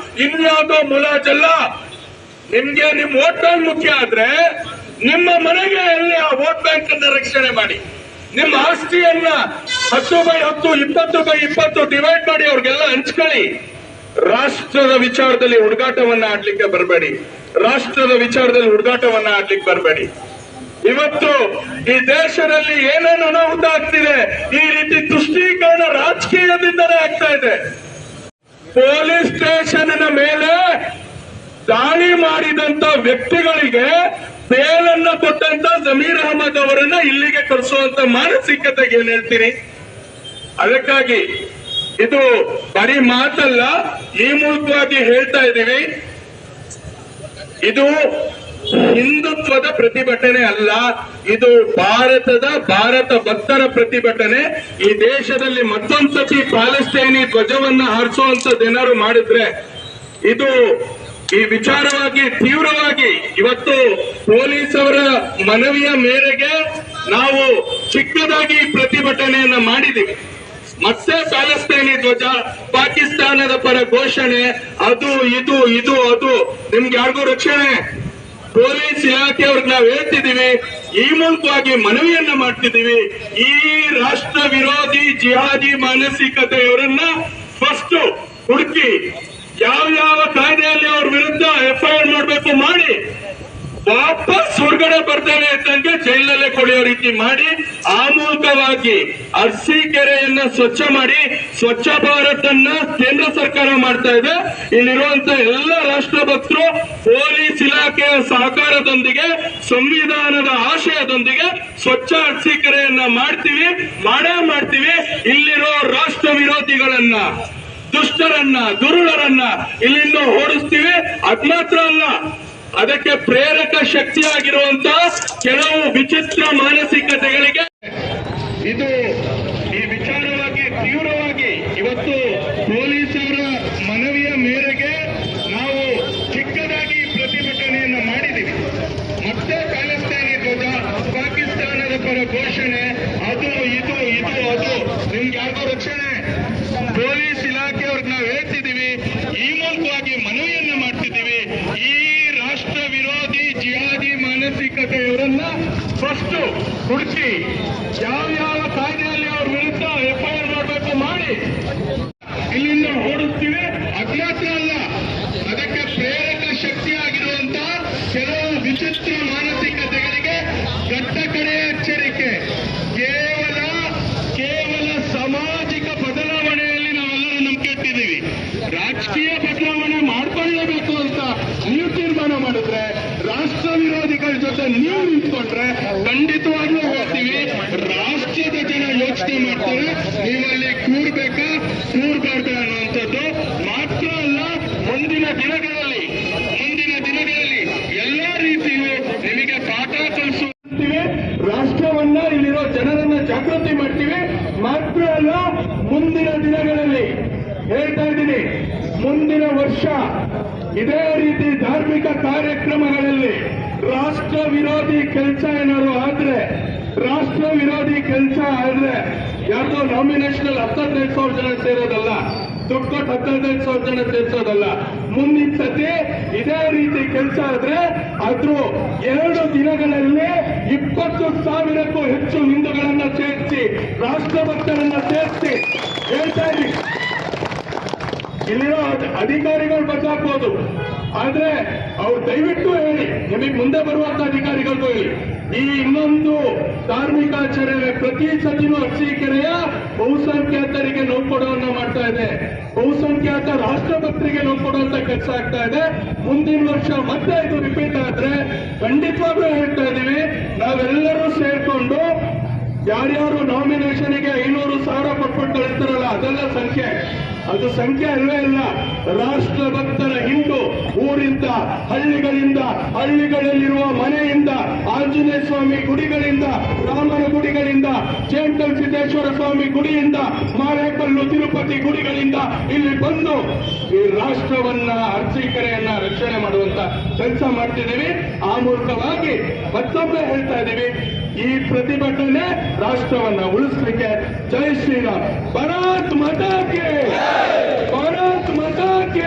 ಇನ್ಯಾವುದೋ ಮುಲಾಜಲ್ಲ. ನಿಮ್ಗೆ ನಿಮ್ ವೋಟ್ ಬ್ಯಾಂಕ್ ಮುಖ್ಯ ಆದ್ರೆ ನಿಮ್ಮ ಮನೆಗೆ ಎಲ್ಲಿ ಆ ವೋಟ್ ಬ್ಯಾಂಕ್ ಅನ್ನ ರಕ್ಷಣೆ ಮಾಡಿ. ನಿಮ್ಮ ಆಸ್ತಿಯನ್ನ 10/10, 20/20 ಡಿವೈಡ್ ಮಾಡಿ ಅವ್ರಿಗೆಲ್ಲ ಹಂಚ್ಕೊಳ್ಳಿ. ರಾಷ್ಟ್ರದ ವಿಚಾರದಲ್ಲಿ ಹುಡುಗಾಟವನ್ನ ಆಡ್ಲಿಕ್ಕೆ ಬರಬೇಡಿ. ರಾಷ್ಟ್ರದ ವಿಚಾರದಲ್ಲಿ ಹುಡುಗಾಟವನ್ನ ಆಡ್ಲಿಕ್ಕೆ ಬರಬೇಡಿ. ಇವತ್ತು ಈ ದೇಶದಲ್ಲಿ ಏನೇನು ಅನಾಹುತ ಆಗ್ತಿದೆ, ಈ ರೀತಿ ತುಷ್ಟೀಕರಣ ರಾಜಕೀಯದಿಂದಲೇ ಆಗ್ತಾ ಇದೆ. ಪೊಲೀಸ್ ಸ್ಟೇಷನ್ ಮೇಲೆ ದಾಳಿ ಮಾಡಿದಂತ ವ್ಯಕ್ತಿಗಳಿಗೆ ಬೇಲನ್ನ ಕೊಟ್ಟಂತ ಜಮೀರ್ ಅಹಮದ್ ಅವರನ್ನ ಇಲ್ಲಿಗೆ ಕರೆಸುವಂತ ಮಾನಸಿಕತೆಗೆ ಏನ್ ಹೇಳ್ತೀರಿ? ಅದಕ್ಕಾಗಿ ಇದು ಬರೀ ಮಾತಲ್ಲ, ಈ ಮೂಲಕವಾಗಿ ಹೇಳ್ತಾ ಇದ್ದೀವಿ, ಇದು ಹಿಂದುತ್ವದ ಪ್ರತಿಭಟನೆ ಅಲ್ಲ, ಇದು ಭಾರತ ಭಕ್ತರ ಪ್ರತಿಭಟನೆ. ಈ ದೇಶದಲ್ಲಿ ಮತ್ತೊಂದ್ಸತಿ ಪ್ಯಾಲೆಸ್ತೈನಿ ಧ್ವಜವನ್ನ ಹಾರಿಸುವಂತದ್ದು ಏನಾದ್ರು ಮಾಡಿದ್ರೆ ಇದು ಈ ವಿಚಾರವಾಗಿ ತೀವ್ರವಾಗಿ ಇವತ್ತು ಪೊಲೀಸ್ ಅವರ ಮನವಿಯ ಮೇರೆಗೆ ನಾವು ಚಿಕ್ಕದಾಗಿ ಪ್ರತಿಭಟನೆಯನ್ನ ಮಾಡಿದ್ದೀವಿ. ಮತ್ತೆ ಪ್ಯಾಲೆಸ್ತೈನಿ ಧ್ವಜ, ಪಾಕಿಸ್ತಾನದ ಪರ ಘೋಷಣೆ, ಅದು ಇದು ಅದು ನಿಮ್ಗೆ ಯಾರಿಗೂ ರಕ್ಷಣೆ? ಪೊಲೀಸ್ ಇಲಾಖೆಯವ್ರಿಗೆ ನಾವು ಹೇಳ್ತಿದ್ದೀವಿ, ಈ ಮೂಲಕವಾಗಿ ಮನವಿಯನ್ನ ಮಾಡ್ತಿದ್ದೀವಿ, ಈ ರಾಷ್ಟ್ರ ವಿರೋಧಿ ಜಿಹಾದಿ ಮಾನಸಿಕತೆಯವರನ್ನ ಫಸ್ಟ್ ಹುಡುಕಿ ಯಾವ ಕಾಯ್ದೆಯಲ್ಲಿ ಅವ್ರ ವಿರುದ್ಧ FIR ಮಾಡಬೇಕು ಮಾಡಿ, ವಾಪಸ್ ಹೊರಗಡೆ ಬರ್ತೇವೆ ಅಂತಂಗೆ ಜೈಲಲ್ಲೇ ಕೊಳೆಯೋ ರೀತಿ ಮಾಡಿ, ಆ ಮೂಲಕವಾಗಿ ಅರಸೀಕೆರೆಯನ್ನ ಸ್ವಚ್ಛ ಮಾಡಿ, ಸ್ವಚ್ಛ ಭಾರತ್ ಅನ್ನ ಕೇಂದ್ರ ಸರ್ಕಾರ ಮಾಡ್ತಾ ಇದೆ. ಇಲ್ಲಿರುವಂತ ಎಲ್ಲ ರಾಷ್ಟ್ರಭಕ್ತರು ಪೊಲೀಸ್ ಇಲಾಖೆಯ ಸಹಕಾರದೊಂದಿಗೆ, ಸಂವಿಧಾನದ ಆಶಯದೊಂದಿಗೆ ಸ್ವಚ್ಛ ಅರಸೀಕೆರೆಯನ್ನ ಮಾಡೇ ಮಾಡ್ತೀವಿ. ಇಲ್ಲಿರೋ ರಾಷ್ಟ್ರ ವಿರೋಧಿಗಳನ್ನ, ದುಷ್ಟರನ್ನ, ದುರುಳರನ್ನ ಇಲ್ಲಿಂದ ಓಡಿಸ್ತೀವಿ. ಅದ್ ಮಾತ್ರ ಅಲ್ಲ, ಅದಕ್ಕೆ ಪ್ರೇರಕ ಶಕ್ತಿಯಾಗಿರುವಂತ ಕೆಲವು ವಿಚಿತ್ರ ಮಾನಸಿಕತೆಗಳಿಗೆ ಇದು ಈ ವಿಚಾರವಾಗಿ ತೀವ್ರವಾಗಿ ಇವತ್ತು ಪೊಲೀಸರ ಮನವಿಯ ಮೇರೆಗೆ ನಾವು ಚಿಕ್ಕದಾಗಿ ಪ್ರತಿಭಟನೆಯನ್ನ ಮಾಡಿದ್ದೀವಿ. ಮತ್ತೆ ಪ್ಯಾಲೆಸ್ತೈನಿ ಧ್ವಜ, ಪಾಕಿಸ್ತಾನದ ಪರ ಘೋಷಣೆ, ಅದು ಇದು ನಿಮ್ಗೆ ಯಾರಿಗೂ ರಕ್ಷಣೆ? ಪೊಲೀಸ್ ಇಲಾಖೆಯವ್ರಿಗೆ ನಾವು ಹೇಳ್ತಿದ್ದೀವಿ, ಈ ಮೂಲಕವಾಗಿ ಮನವಿಯನ್ನ ಮಾಡ್ತಿದ್ದೀವಿ, ಈ ರಾಷ್ಟ್ರ ವಿರೋಧಿ ಜಿಹಾದಿ ಮಾನಸಿಕತೆಯವರನ್ನ ಫಸ್ಟ್ ಹುಡುಕಿ ಯಾವ ಕಾಯ್ದೆಯಲ್ಲಿ ಅವ್ರ ವಿರುದ್ಧ FIR ಮಾಡಬೇಕು ಮಾಡಿ ಇಲ್ಲಿಂದ ಓಡಿಸ್ತೀವಿ. ಅಜ್ಞಾತ ಅಲ್ಲ, ಅದಕ್ಕೆ ಪ್ರೇರಕ ಶಕ್ತಿಯಾಗಿರುವಂತ ಕೆಲವು ವಿಚಿತ್ರ ಮಾನಸಿಕತೆಗಳಿಗೆ ದೊಡ್ಡ ಕಡೆ ಎಚ್ಚರಿಕೆ. ಕೇವಲ ಸಾಮಾಜಿಕ ಬದಲಾವಣೆಯಲ್ಲಿ ನಾವೆಲ್ಲರೂ ನಂಬಿಕೆ ಇಟ್ಟಿದ್ದೀವಿ. ರಾಜಕೀಯ ಬದಲಾವಣೆ ಮಾಡ್ಕೊಳ್ಳೇಬೇಕು ಅಂತ ನೀವು ತೀರ್ಮಾನ ಮಾಡಿದ್ರೆ, ರಾಷ್ಟ್ರ ವಿರೋಧಿಗಳ ಜೊತೆ ನೀವು ನಿಂತ್ಕೊಂಡ್ರೆ ಖಂಡಿತವಾಗ್ಲೂ ಹೇಳ್ತೀವಿ, ರಾಷ್ಟ್ರದ ಜನ ಯೋಚನೆ ಮಾಡ್ತಾರೆ ನೀವಲ್ಲಿ ಕೂರ್ಬೇಕಾ ಕೂರ್ಬಾರ್ದು ಅನ್ನುವಂಥದ್ದು. ಮಾತ್ರ ಅಲ್ಲ, ಮುಂದಿನ ದಿನಗಳಲ್ಲಿ ಎಲ್ಲಾ ರೀತಿಯೂ ನಿಮಗೆ ಪಾಠ ಕಲಿಸುತ್ತೀವಿ. ರಾಷ್ಟ್ರವನ್ನ ಇಲ್ಲಿರೋ ಜನರನ್ನ ಜಾಗೃತಿ ಮಾಡ್ತೀವಿ. ಮಾತ್ರ ಅಲ್ಲ, ಮುಂದಿನ ದಿನಗಳಲ್ಲಿ ಹೇಳ್ತಾ ಇದ್ದೀನಿ, ಮುಂದಿನ ವರ್ಷ ಇದೇ ರೀತಿ ಧಾರ್ಮಿಕ ಕಾರ್ಯಕ್ರಮಗಳಲ್ಲಿ ರಾಷ್ಟ್ರ ವಿರೋಧಿ ಕೆಲಸ ಏನಾದ್ರು ಆದ್ರೆ ಯಾರ್ದೋ ನಾಮಿನೇಷನ್ 15,000 ಜನ ಸೇರೋದಲ್ಲ, ದುಡ್ಡು ಕೊಟ್ಟು 15,000 ಜನ ಸೇರಿಸೋದಲ್ಲ. ಮುಂದಿನ ಸತಿ ಇದೇ ರೀತಿ ಕೆಲಸ ಆದ್ರೆ ಅದ್ರ 2 ದಿನಗಳಲ್ಲಿ 20,000ಕ್ಕೂ ಹೆಚ್ಚು ಹಿಂದೂಗಳನ್ನ ಸೇರಿಸಿ, ರಾಷ್ಟ್ರಭಕ್ತರನ್ನ ಸೇರಿಸಿ ಹೇಳ್ತಾ ಇದ್ದೀವಿ. ಇಲ್ಲಿರೋ ಅಧಿಕಾರಿಗಳು ಬದಲಾಗ್ಬೋದು, ಆದ್ರೆ ಅವ್ರು ದಯವಿಟ್ಟು ಹೇಳಿ, ನಿಮಗೆ ಮುಂದೆ ಬರುವಂತ ಅಧಿಕಾರಿಗಳಿಗೂ ಹೇಳಿ, ಈ ಇನ್ನೊಂದು ಧಾರ್ಮಿಕಾಚರಣೆ ಪ್ರತಿ ಸತಿನೂ ಅರಸೀಕೆರೆಯ ಬಹುಸಂಖ್ಯಾತರಿಗೆ ನೋವು ಕೊಡುವನ್ನ ಮಾಡ್ತಾ ಇದೆ. ಬಹುಸಂಖ್ಯಾತ ರಾಷ್ಟ್ರಭಕ್ತರಿಗೆ ನೋವು ಕೊಡುವಂತ ಕೆಲಸ ಆಗ್ತಾ ಇದೆ. ಮುಂದಿನ ವರ್ಷ ಮತ್ತೆ ಇದು ರಿಪೀಟ್ ಆದ್ರೆ ಖಂಡಿತವಾಗ್ಲೂ ಹೇಳ್ತಾ ಇದ್ದೀವಿ, ನಾವೆಲ್ಲರೂ ಸೇರ್ಕೊಂಡು ಯಾರ್ಯಾರು ನಾಮಿನೇಷನ್ಗೆ 500,000 ಕೊಟ್ಬಿಟ್ಟು ಕಳಿಸ್ತಾರಲ್ಲ, ಅದೆಲ್ಲ ಸಂಖ್ಯೆ, ಅದು ಸಂಖ್ಯೆ ಅಲ್ವೇ ಇಲ್ಲ. ರಾಷ್ಟ್ರಭಕ್ತರ ಹಿಂಡು ಊರಿಂದ, ಹಳ್ಳಿಗಳಲ್ಲಿರುವ ಮನೆಯಿಂದ, ಆಂಜನೇಯ ಸ್ವಾಮಿ ಗುಡಿಗಳಿಂದ, ರಾಮನ ಗುಡಿಗಳಿಂದ, ಚೇಂಟಲ್ ಸಿದ್ದೇಶ್ವರ ಸ್ವಾಮಿ ಗುಡಿಯಿಂದ, ಮಾರೇಕಲ್ಲು ತಿರುಪತಿ ಗುಡಿಗಳಿಂದ ಇಲ್ಲಿ ಬಂದು ಈ ರಾಷ್ಟ್ರವನ್ನ, ಅರಸೀಕೆರೆಯನ್ನ ರಕ್ಷಣೆ ಮಾಡುವಂತ ಕೆಲಸ ಮಾಡ್ತಿದ್ದೀವಿ. ಆ ಮೂಲಕವಾಗಿ ಮತ್ತೊಮ್ಮೆ ಹೇಳ್ತಾ ಇದ್ದೀವಿ, ಈ ಪ್ರತಿಭಟನೆ ರಾಷ್ಟ್ರವನ್ನ ಉಳಿಸ್ಲಿಕ್ಕೆ. ಜೈ ಶ್ರೀರಾಮ್, ಭಾರತ್ ಮಾತಾ ಕಿ, ಭಾರತ್ ಮಾತಾ ಕಿ,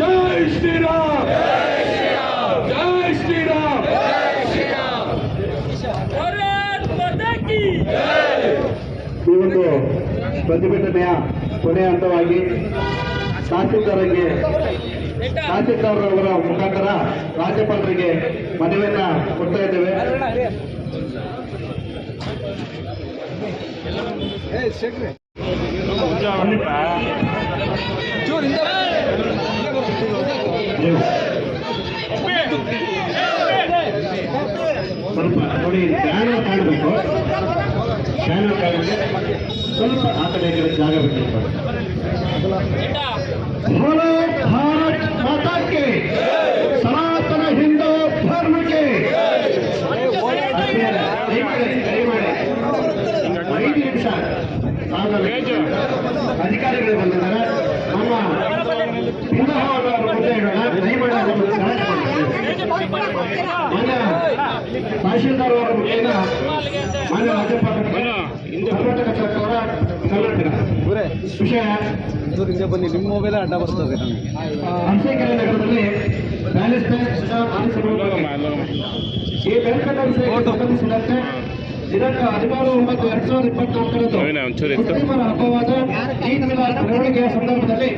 ಜೈ ಶ್ರೀರಾಮ್, ಜೈ ಶ್ರೀರಾಮ್. ಭಾರತ್ ಮಾತಾ ಕಿ. ಈ ಒಂದು ಪ್ರತಿಭಟನೆಯ ಕೊನೆಯ ಹಂತವಾಗಿ ತಹಸೀಲ್ದಾರರವರ ಮುಖಾಂತರ ರಾಜ್ಯಪಾಲರಿಗೆ ಮನವಿಯನ್ನ ಕೊಡ್ತಾ ಇದ್ದೇವೆ. ಸ್ವಲ್ಪ ನೋಡಿ, ಬ್ಯಾನರ್ ಕಾಣಬೇಕು, ಸ್ವಲ್ಪ ಆ ಕಡೆ ಜಾಗ ಬಿಟ್ಟಿರ್ತಾರೆ. ಭಾರತ್ ಮಾತಾ ಕೆ, ಸನಾತನ ಹಿಂದೂ ಧರ್ಮಕ್ಕೆ. 5 ನಿಮಿಷ ಅಧಿಕಾರಿಗಳು ಬಂದಿದ್ದಾರೆ. ನಮ್ಮ ಪುನಃ ಮುಂದೆ ಹೇಳೋಣ, ದಯಮಾಡಿ ಮಾನ್ಯ ತಹಶೀಲ್ದಾರ್ ಅವರ ಮುಖೇನ ಮಾನ್ಯ ರಾಜ್ಯಪಾಲ ಕರ್ನಾಟಕ ಸರ್ಕಾರ ವಿಷಯ ಬನ್ನಿ, ನಿಮ್ಮ ಮೊಬೈಲ್ ಅಡ್ಡ ಬರ್ತದೆ ನಮಗೆ. ಅರಸೀಕೆರೆ ನಗರದಲ್ಲಿ ಪ್ಯಾಲೇಸ್ ಬ್ಯಾಂಕ್ ಈ ಬ್ಯಾಂಕ್ ಸಂಬಂಧಿಸಿದಂತೆ ದಿನಾಂಕ 16/9/2024 ಮುಸ್ಲಿಮರ ಹಬ್ಬವಾದ ಈದ್ ಮಿಲಾದ್ ಮೆರವಣಿಗೆಯ ಸಂದರ್ಭದಲ್ಲಿ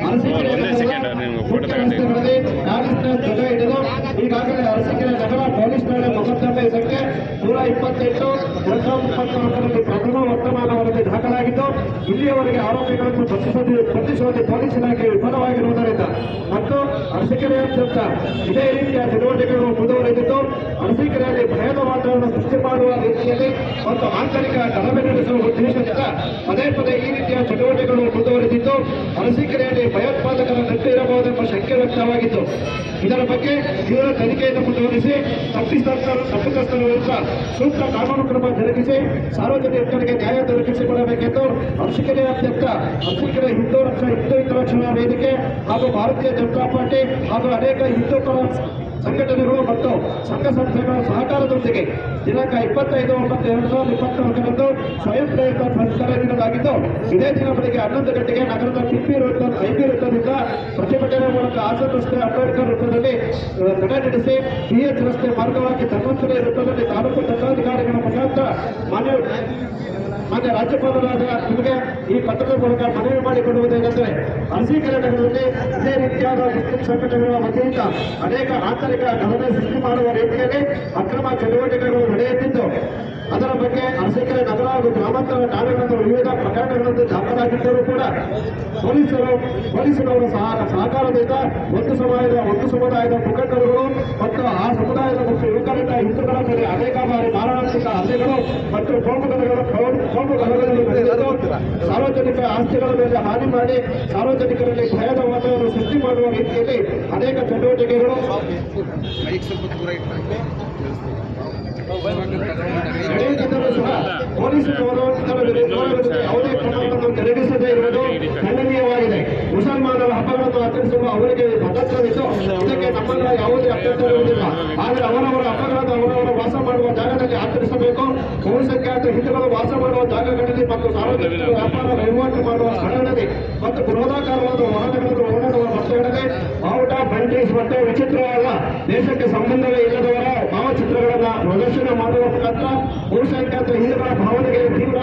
ಅರಸೀಕೆರೆ ರಸ್ತೆಗಳಲ್ಲಿ ಕಾಂಗ್ರೆಸ್ನ ಧ್ವಜ ಹಿಡಿದು ಈಗಾಗಲೇ ಅರಸೀಕೆರೆ ನಗರ ಪೊಲೀಸ್ ಠಾಣೆ ಮೊಕದ್ದಮೆ ಸಂಖ್ಯೆ 128/2024 ಪ್ರಥಮ ವರ್ತಮಾನ ವರದಿ ದಾಖಲಾಗಿದ್ದು, ಇಲ್ಲಿಯವರೆಗೆ ಆರೋಪಿಗಳನ್ನು ಬಂಧಿಸುವಲ್ಲಿ ಪೊಲೀಸ್ ಇಲಾಖೆ ವಿಫಲವಾಗಿರುವುದರಿಂದ ಮತ್ತು ಅರಸೀಕೆರೆಯಾದ್ಯಂತ ಇದೇ ರೀತಿಯ ಚಟುವಟಿಕೆಗಳು ಮುಂದುವರೆದಿದ್ದು, ಅರಸೀಕೆರೆಯಲ್ಲಿ ಭಯದ ವಾತಾವರಣ ಸೃಷ್ಟಿ ಮಾಡುವ ರೀತಿಯಲ್ಲಿ ಮತ್ತು ಆಂತರಿಕ ಗಲಭೆ ನಡೆಸುವ ಉದ್ದೇಶದಿಂದ ಪದೇ ಈ ರೀತಿಯ ಚಟುವಟಿಕೆಗಳು ಮುಂದುವರೆದಿದ್ದು, ಅರಸೀಕೆರೆಯಲ್ಲಿ ಭಯೋತ್ಪಾದಕರ ನಂಟು ಇರಬಹುದೆಂಬ ಶಂಕೆ ವ್ಯಕ್ತವಾಗಿತ್ತು. ಇದರ ಬಗ್ಗೆ ತೀವ್ರ ತನಿಖೆಯನ್ನು ಮುಂದುವರಿಸಿ ತಪ್ಪಿತಸ್ಥರ ವಿರುದ್ಧ ಸೂಕ್ತ ಕಾನೂನು ಕ್ರಮ ಜರುಗಿಸಿ ಸಾರ್ವಜನಿಕರಿಗೆ ನ್ಯಾಯ ದೊರಕಿಸಿಕೊಡಬೇಕೆಂದು ಅರಸೀಕೆರೆಯಾದ್ಯಂತ ಅರಸೀಕೆರೆ ಹಿಂದೂ ಹಿತರಕ್ಷಣಾ ವೇದಿಕೆ ಹಾಗೂ ಭಾರತೀಯ ಜನತಾ ಪಾರ್ಟಿ ಹಾಗೂ ಅನೇಕ ಹಿಂದೂ ಸಂಘಟನೆಗಳು ಮತ್ತು ಸಂಘ ಸಂಸ್ಥೆಗಳ ಸಹಕಾರದೊಂದಿಗೆ ದಿನಾಂಕ 25/9/2024 ಸ್ವಯಂ ಪ್ರೇರಿತ ಸಂಸ್ಕಾರ ನೀಡಲಾಗಿದ್ದು, ಇದೇ ದಿನ ಬೆಳಗ್ಗೆ 11 ಗಂಟೆಗೆ ನಗರದ ಐಬಿ ವೃತ್ತದಿಂದ ಪ್ರತಿಭಟನೆ ಮೂಲಕ ಹಾಸನ ರಸ್ತೆ ಅಂಬೇಡ್ಕರ್ ವೃತ್ತದಲ್ಲಿ ತಡೆ ನಡೆಸಿ BH ರಸ್ತೆ ಮಾರ್ಗವಾಗಿ ಧರ್ಮಸ್ಥಳ ವೃತ್ತದಲ್ಲಿ ತಾಲೂಕು ದಂಡಾಧಿಕಾರಿಗಳ ಮುಖಾಂತರ ಮಾನ್ಯ ರಾಜ್ಯಪಾಲರಾದ ನಿಮಗೆ ಈ ಪತ್ರದ ಮೂಲಕ ಮನವಿ ಮಾಡಿಕೊಳ್ಳುವುದೇನೆಂದರೆ, ಅರಸೀಕೆರೆ ನಗರದಲ್ಲಿ ಇದೇ ರೀತಿಯಾದ ಮುಸ್ಲಿಂ ಸಂಘಟನೆಗಳ ವತಿಯಿಂದ ಅನೇಕ ಆಂತರಿಕ ಗಲಭೆ ಸೃಷ್ಟಿ ಮಾಡುವ ರೀತಿಯಲ್ಲಿ ಅಕ್ರಮ ಚಟುವಟಿಕೆಗಳು ನಡೆಯುತ್ತಿದ್ದು, ಅದರ ಬಗ್ಗೆ ಅರಸೀಕೆರೆ ನಗರ ಹಾಗೂ ಗ್ರಾಮಾಂತರ ಠಾಣೆಗಳನ್ನು ವಿವಿಧ ಪ್ರಕರಣಗಳಲ್ಲಿ ದಾಖಲಾಗಿದ್ದರೂ ಕೂಡ ಪೊಲೀಸರವರ ಸಹಕಾರದಿಂದ ಒಂದು ಸಮುದಾಯದ ಮುಖಂಡರುಗಳು ಮತ್ತು ಆ ಸಮುದಾಯದ ಮತ್ತು ಯುವಕರಿಂದ ಹಿಂದೂಗಳ ಮೇಲೆ ಅನೇಕ ಬಾರಿ ಮಾರಣಾಂತಿಕ ಹಲ್ಲೆಗಳು ಮತ್ತು ಕೋಮು ಗಲಭೆಗಳು ನಡೆದಿದ್ದು, ಸಾರ್ವಜನಿಕ ಆಸ್ತಿಗಳ ಮೇಲೆ ಹಾನಿ ಮಾಡಿ ಸಾರ್ವಜನಿಕರಲ್ಲಿ ಭಯದ ವಾತಾವರಣ ಸೃಷ್ಟಿ ಮಾಡುವ ರೀತಿಯಲ್ಲಿ ಅನೇಕ ಚಟುವಟಿಕೆಗಳು ನಡೆಯುತ್ತಿದ್ದರೂ ಸಹ ಪೊಲೀಸರು ಯಾವುದೇ ಕ್ರಮಗಳನ್ನು ಜರುಗಿಸದೇ ಇರುವುದು ಖಂಡನೀಯವಾಗಿದೆ. ಮುಸಲ್ಮಾನರ ಹಬ್ಬಗಳನ್ನು ಆಚರಿಸುವ ಅವರಿಗೆ ಭದ್ರತೆವಿದ್ದು ಇದಕ್ಕೆ ನಮ್ಮನ್ನ ಯಾವುದೇ ಅಭ್ಯಂತರವಿರುವುದಿಲ್ಲ. ಆದರೆ ಅವರವರ ಹಬ್ಬಗಳನ್ನು ಅವರವರ ವಾಸ ಮಾಡುವ ಜಾಗದಲ್ಲಿ ಆಚರಿಸಬೇಕು. ಬಹುಸಂಖ್ಯಾತ ಹಿಂದೂಗಳು ವಾಸ ಮಾಡುವ ಜಾಗಗಳಲ್ಲಿ ಮತ್ತು ಸಾರ್ವಜನಿಕ ವ್ಯಾಪಾರ ವಹಿವಾಟು ಮಾಡುವ ಸ್ಥಳಗಳಲ್ಲಿ ಮತ್ತು ಬೃಹದಾಕಾರವಾದ ವಾಹನಗಳನ್ನು ಓಡಾಡುವ ರಸ್ತೆಗಳಲ್ಲಿ ಬಾವುಟ ಬಂಡೀಸ್ ಮತ್ತು ವಿಚಿತ್ರವಾದ ದೇಶಕ್ಕೆ ಸಂಬಂಧವೇ ಇಲ್ಲದವರ ಭಾವಚಿತ್ರಗಳನ್ನು ಪ್ರದರ್ಶನ ಮಾಡುವ ಮುಖಾಂತರ ಬಹುಸಂಖ್ಯಾತ ಹಿಂದೂಗಳ ಭಾವನೆಗೆ ತೀವ್ರ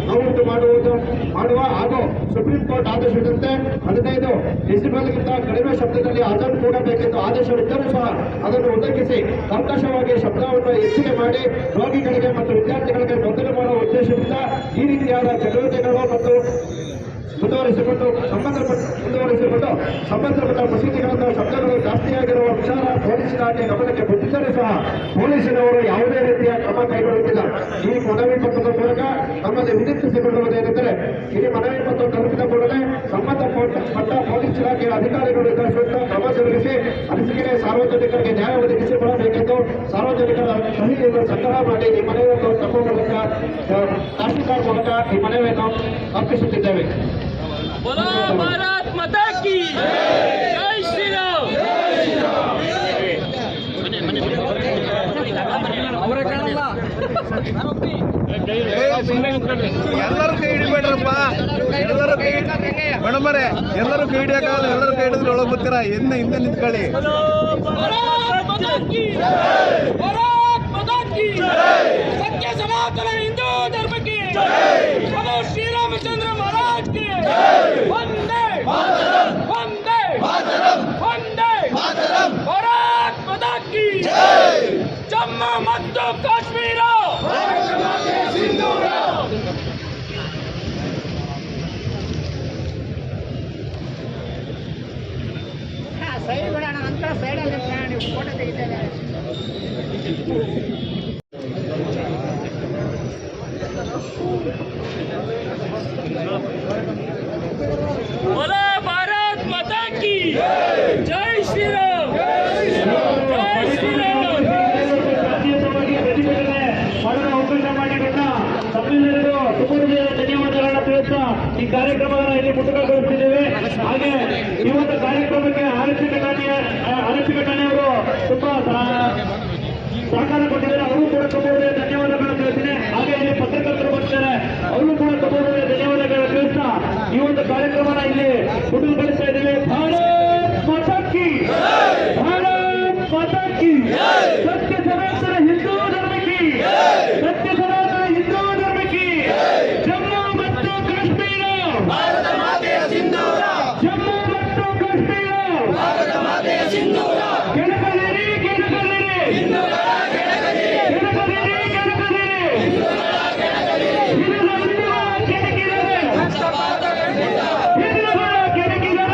ನೋವುಂಟು ಮಾಡುವ ಹಾಗೂ ಸುಪ್ರೀಂ ಕೋರ್ಟ್ ಆದೇಶದಂತೆ 15 ಡೆಸಿಬಲ್ಗಿಂತ ಕಡಿಮೆ ಶಬ್ದದಲ್ಲಿ ಅದನ್ನು ಕೂಡಬೇಕೆಂದು ಆದೇಶವಿದ್ದರೂ ಸಹ ಅದನ್ನು ಉಲ್ಲಂಘಿಸಿ ಕರ್ಕಶವಾಗಿ ಶಬ್ದವನ್ನು ಹೆಚ್ಚಿಗೆ ಮಾಡಿ ರೋಗಿಗಳಿಗೆ ಮತ್ತು ವಿದ್ಯಾರ್ಥಿಗಳಿಗೆ ತೊಂದರೆ ಮಾಡುವ ಉದ್ದೇಶದಿಂದ ಈ ರೀತಿಯಾದ ಚಟುವಟಿಕೆಗಳು ಮತ್ತು ಮುಂದುವರಿಸಿಕೊಂಡು ಸಂಬಂಧಪಟ್ಟ ಮಸೀದಿಗಳಿಂದ ಶಬ್ದಗಳು ಜಾಸ್ತಿಯಾಗಿರುವ ವಿಚಾರ ಪೊಲೀಸ್ ಇಲಾಖೆ ಗಮನಕ್ಕೆ ಬಂದಿದ್ದರೂ ಸಹ ಪೊಲೀಸಿನವರು ಯಾವುದೇ ರೀತಿಯ ಕ್ರಮ ಕೈಗೊಳ್ಳುತ್ತಿಲ್ಲ. ಈ ಮನವಿ ಪತ್ರದ ಮೂಲಕ ನಮ್ಮಲ್ಲಿ ವಿನಂತಿಸಿಕೊಳ್ಳುವುದೇನೆಂದರೆ, ಈ ಮನವಿ ಪತ್ರ ತಲುಪಿದ ಕೂಡಲೇ ಸಂಬಂಧಪಟ್ಟ ಪೊಲೀಸ್ ಇಲಾಖೆಯ ಅಧಿಕಾರಿಗಳು ಇದರ ಸೂಕ್ತ ಕ್ರಮ ಜರುಗಿಸಿ ಅರಸೀಕೆರೆ ಸಾರ್ವಜನಿಕರಿಗೆ ನ್ಯಾಯ ಒದಗಿಸಿಕೊಳ್ಳಬೇಕೆಂದು ಸಾರ್ವಜನಿಕರ ಸಹಿಯನ್ನು ಸಂಗ್ರಹ ಮಾಡಿ ಈ ಮನವಿಯನ್ನು ತಮ್ಮ ಮೂಲಕ ತಹಸೀಲ್ದಾರ್ ಮೂಲಕ ಈ ಮನವಿಯನ್ನು ಅರ್ಪಿಸುತ್ತಿದ್ದೇವೆ. बोलो भारत माता की जय श्री राम. ಎಲ್ಲರೂ ಕೈ ಹಿಡಿಬೇಡ್ರಪ್ಪ, ಎಲ್ಲರೂ ಕೈ ಮೇಡಮರೇ, ಎಲ್ಲರೂ ಕೈ ಹಿಡಿಯೋಕ್ಕಾಗಲ್ಲ. ಎಲ್ಲರೂ ಕೈ ಹಿಡಿದ್ರೆ ಒಳಗೆ ಬರ್ತೀರ. ಹಿಂದೆ ನಿಂತ್ಕೊಳ್ಳಿ. सत्य सनातन हिंदू धर्म की बोलो श्री रामचंद्र महाराज की वंदे वंदे वंदे भारत माता की जम्मू ಮತ್ತು ಕಾಶ್ಮೀರ ಸೈಡ್ ಬಿಡೋಣ ಅಂತ ಸೈಡಲ್ಲಿ ನೀವು ಫೋಟೋ ತೆಗಿತಾರೆ. बोलो भारत माता की जय श्री राम. जय श्री राम. ಅವಕಾಶ ಮಾಡಿಕೊಂಡ ತಮ್ಮೆಲ್ಲರಿಗೂ ತುಂಬ ಧನ್ಯವಾದಗಳನ್ನು ತಿಳಿಸ್ತಾ ಈ ಕಾರ್ಯಕ್ರಮವನ್ನು ಇಲ್ಲಿ ಮುಕ್ತಾಯಗೊಳಿಸುತ್ತಿದ್ದೇವೆ. ಹಾಗೆ ಈ ಒಂದು ಕಾರ್ಯಕ್ರಮಕ್ಕೆ ಆರಕ್ಷಕ ಠಾಣೆಯವರು ತುಂಬಾ ಸಹಕಾರ ಕೊಟ್ಟಿದ್ದಾರೆ. ಅವರು ಕೂಡ ತುಂಬ ಧನ್ಯವಾದಗಳನ್ನು ತಿಳಿಸಿದೆ. ಹಾಗೆ ಇಲ್ಲಿ ಪತ್ರಕರ್ತರು ಬರ್ತಾರೆ, ಅವರು ಕೂಡ ತುಂಬ ಧನ್ಯವಾದಗಳನ್ನು ತಿಳಿಸ್ತಾ ಈ ಒಂದು ಕಾರ್ಯಕ್ರಮನ ಇಲ್ಲಿ ಮುಕ್ತಾಯಗೊಳಿಸ್ತಾ ಇದ್ದೇವೆ. ಭಾರತ್ ಮಾತಾ ಕಿ, ಭಾರತ್ ಮಾತಾ ಕಿ, ಸತ್ಯ ಸನಾತನ ಹಿಂದೂ ಧರ್ಮ ಕಿ, ಸತ್ಯ ಸನಾತನ ಹಿಂದೂ ಧರ್ಮ ಕಿ. ಜಮ್ಮು ಮತ್ತು ಕಾಶ್ಮೀರ ಭಾರತ ಮಾತೆಯ ಸಿಂಧೂರ, ಜಮ್ಮು ಮತ್ತು ಕಾಶ್ಮೀರ ಭಾರತ ಮಾತೆಯ ಸಿಂಧೂರ. ಕೆಣಕಲಿರಿ ಕೆಣಕಲಿರಿ ಹಿಂದೂಗಳ ಕೆಣಕಲಿರಿ, ಕೆಣಕಲಿರಿ ಕೆಣಕಲಿರಿ ಹಿಂದೂಗಳ ಕೆಣಕಲಿರಿ. ಹಿಂದೂಗಳ ಕೆಣಕಿದರೆ ಹಿಂದೂಗಳ ಕೆಣಕಿದರೆ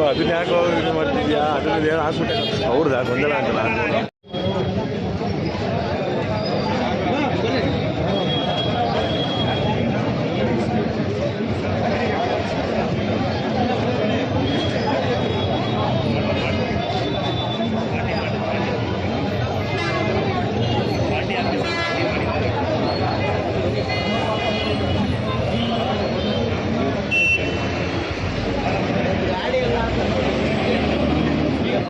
ಅದನ್ನ ಯಾಕೋ ಇದು ಮಾಡ್ತಿದ್ಯಾ ಅದನ್ನ ಏನು ಹಾಕ್ಬಿಟ್ಟೆ ಅವ್ರದ್ದು ಗೊಂದಲ ಅಂತಲ್ಲ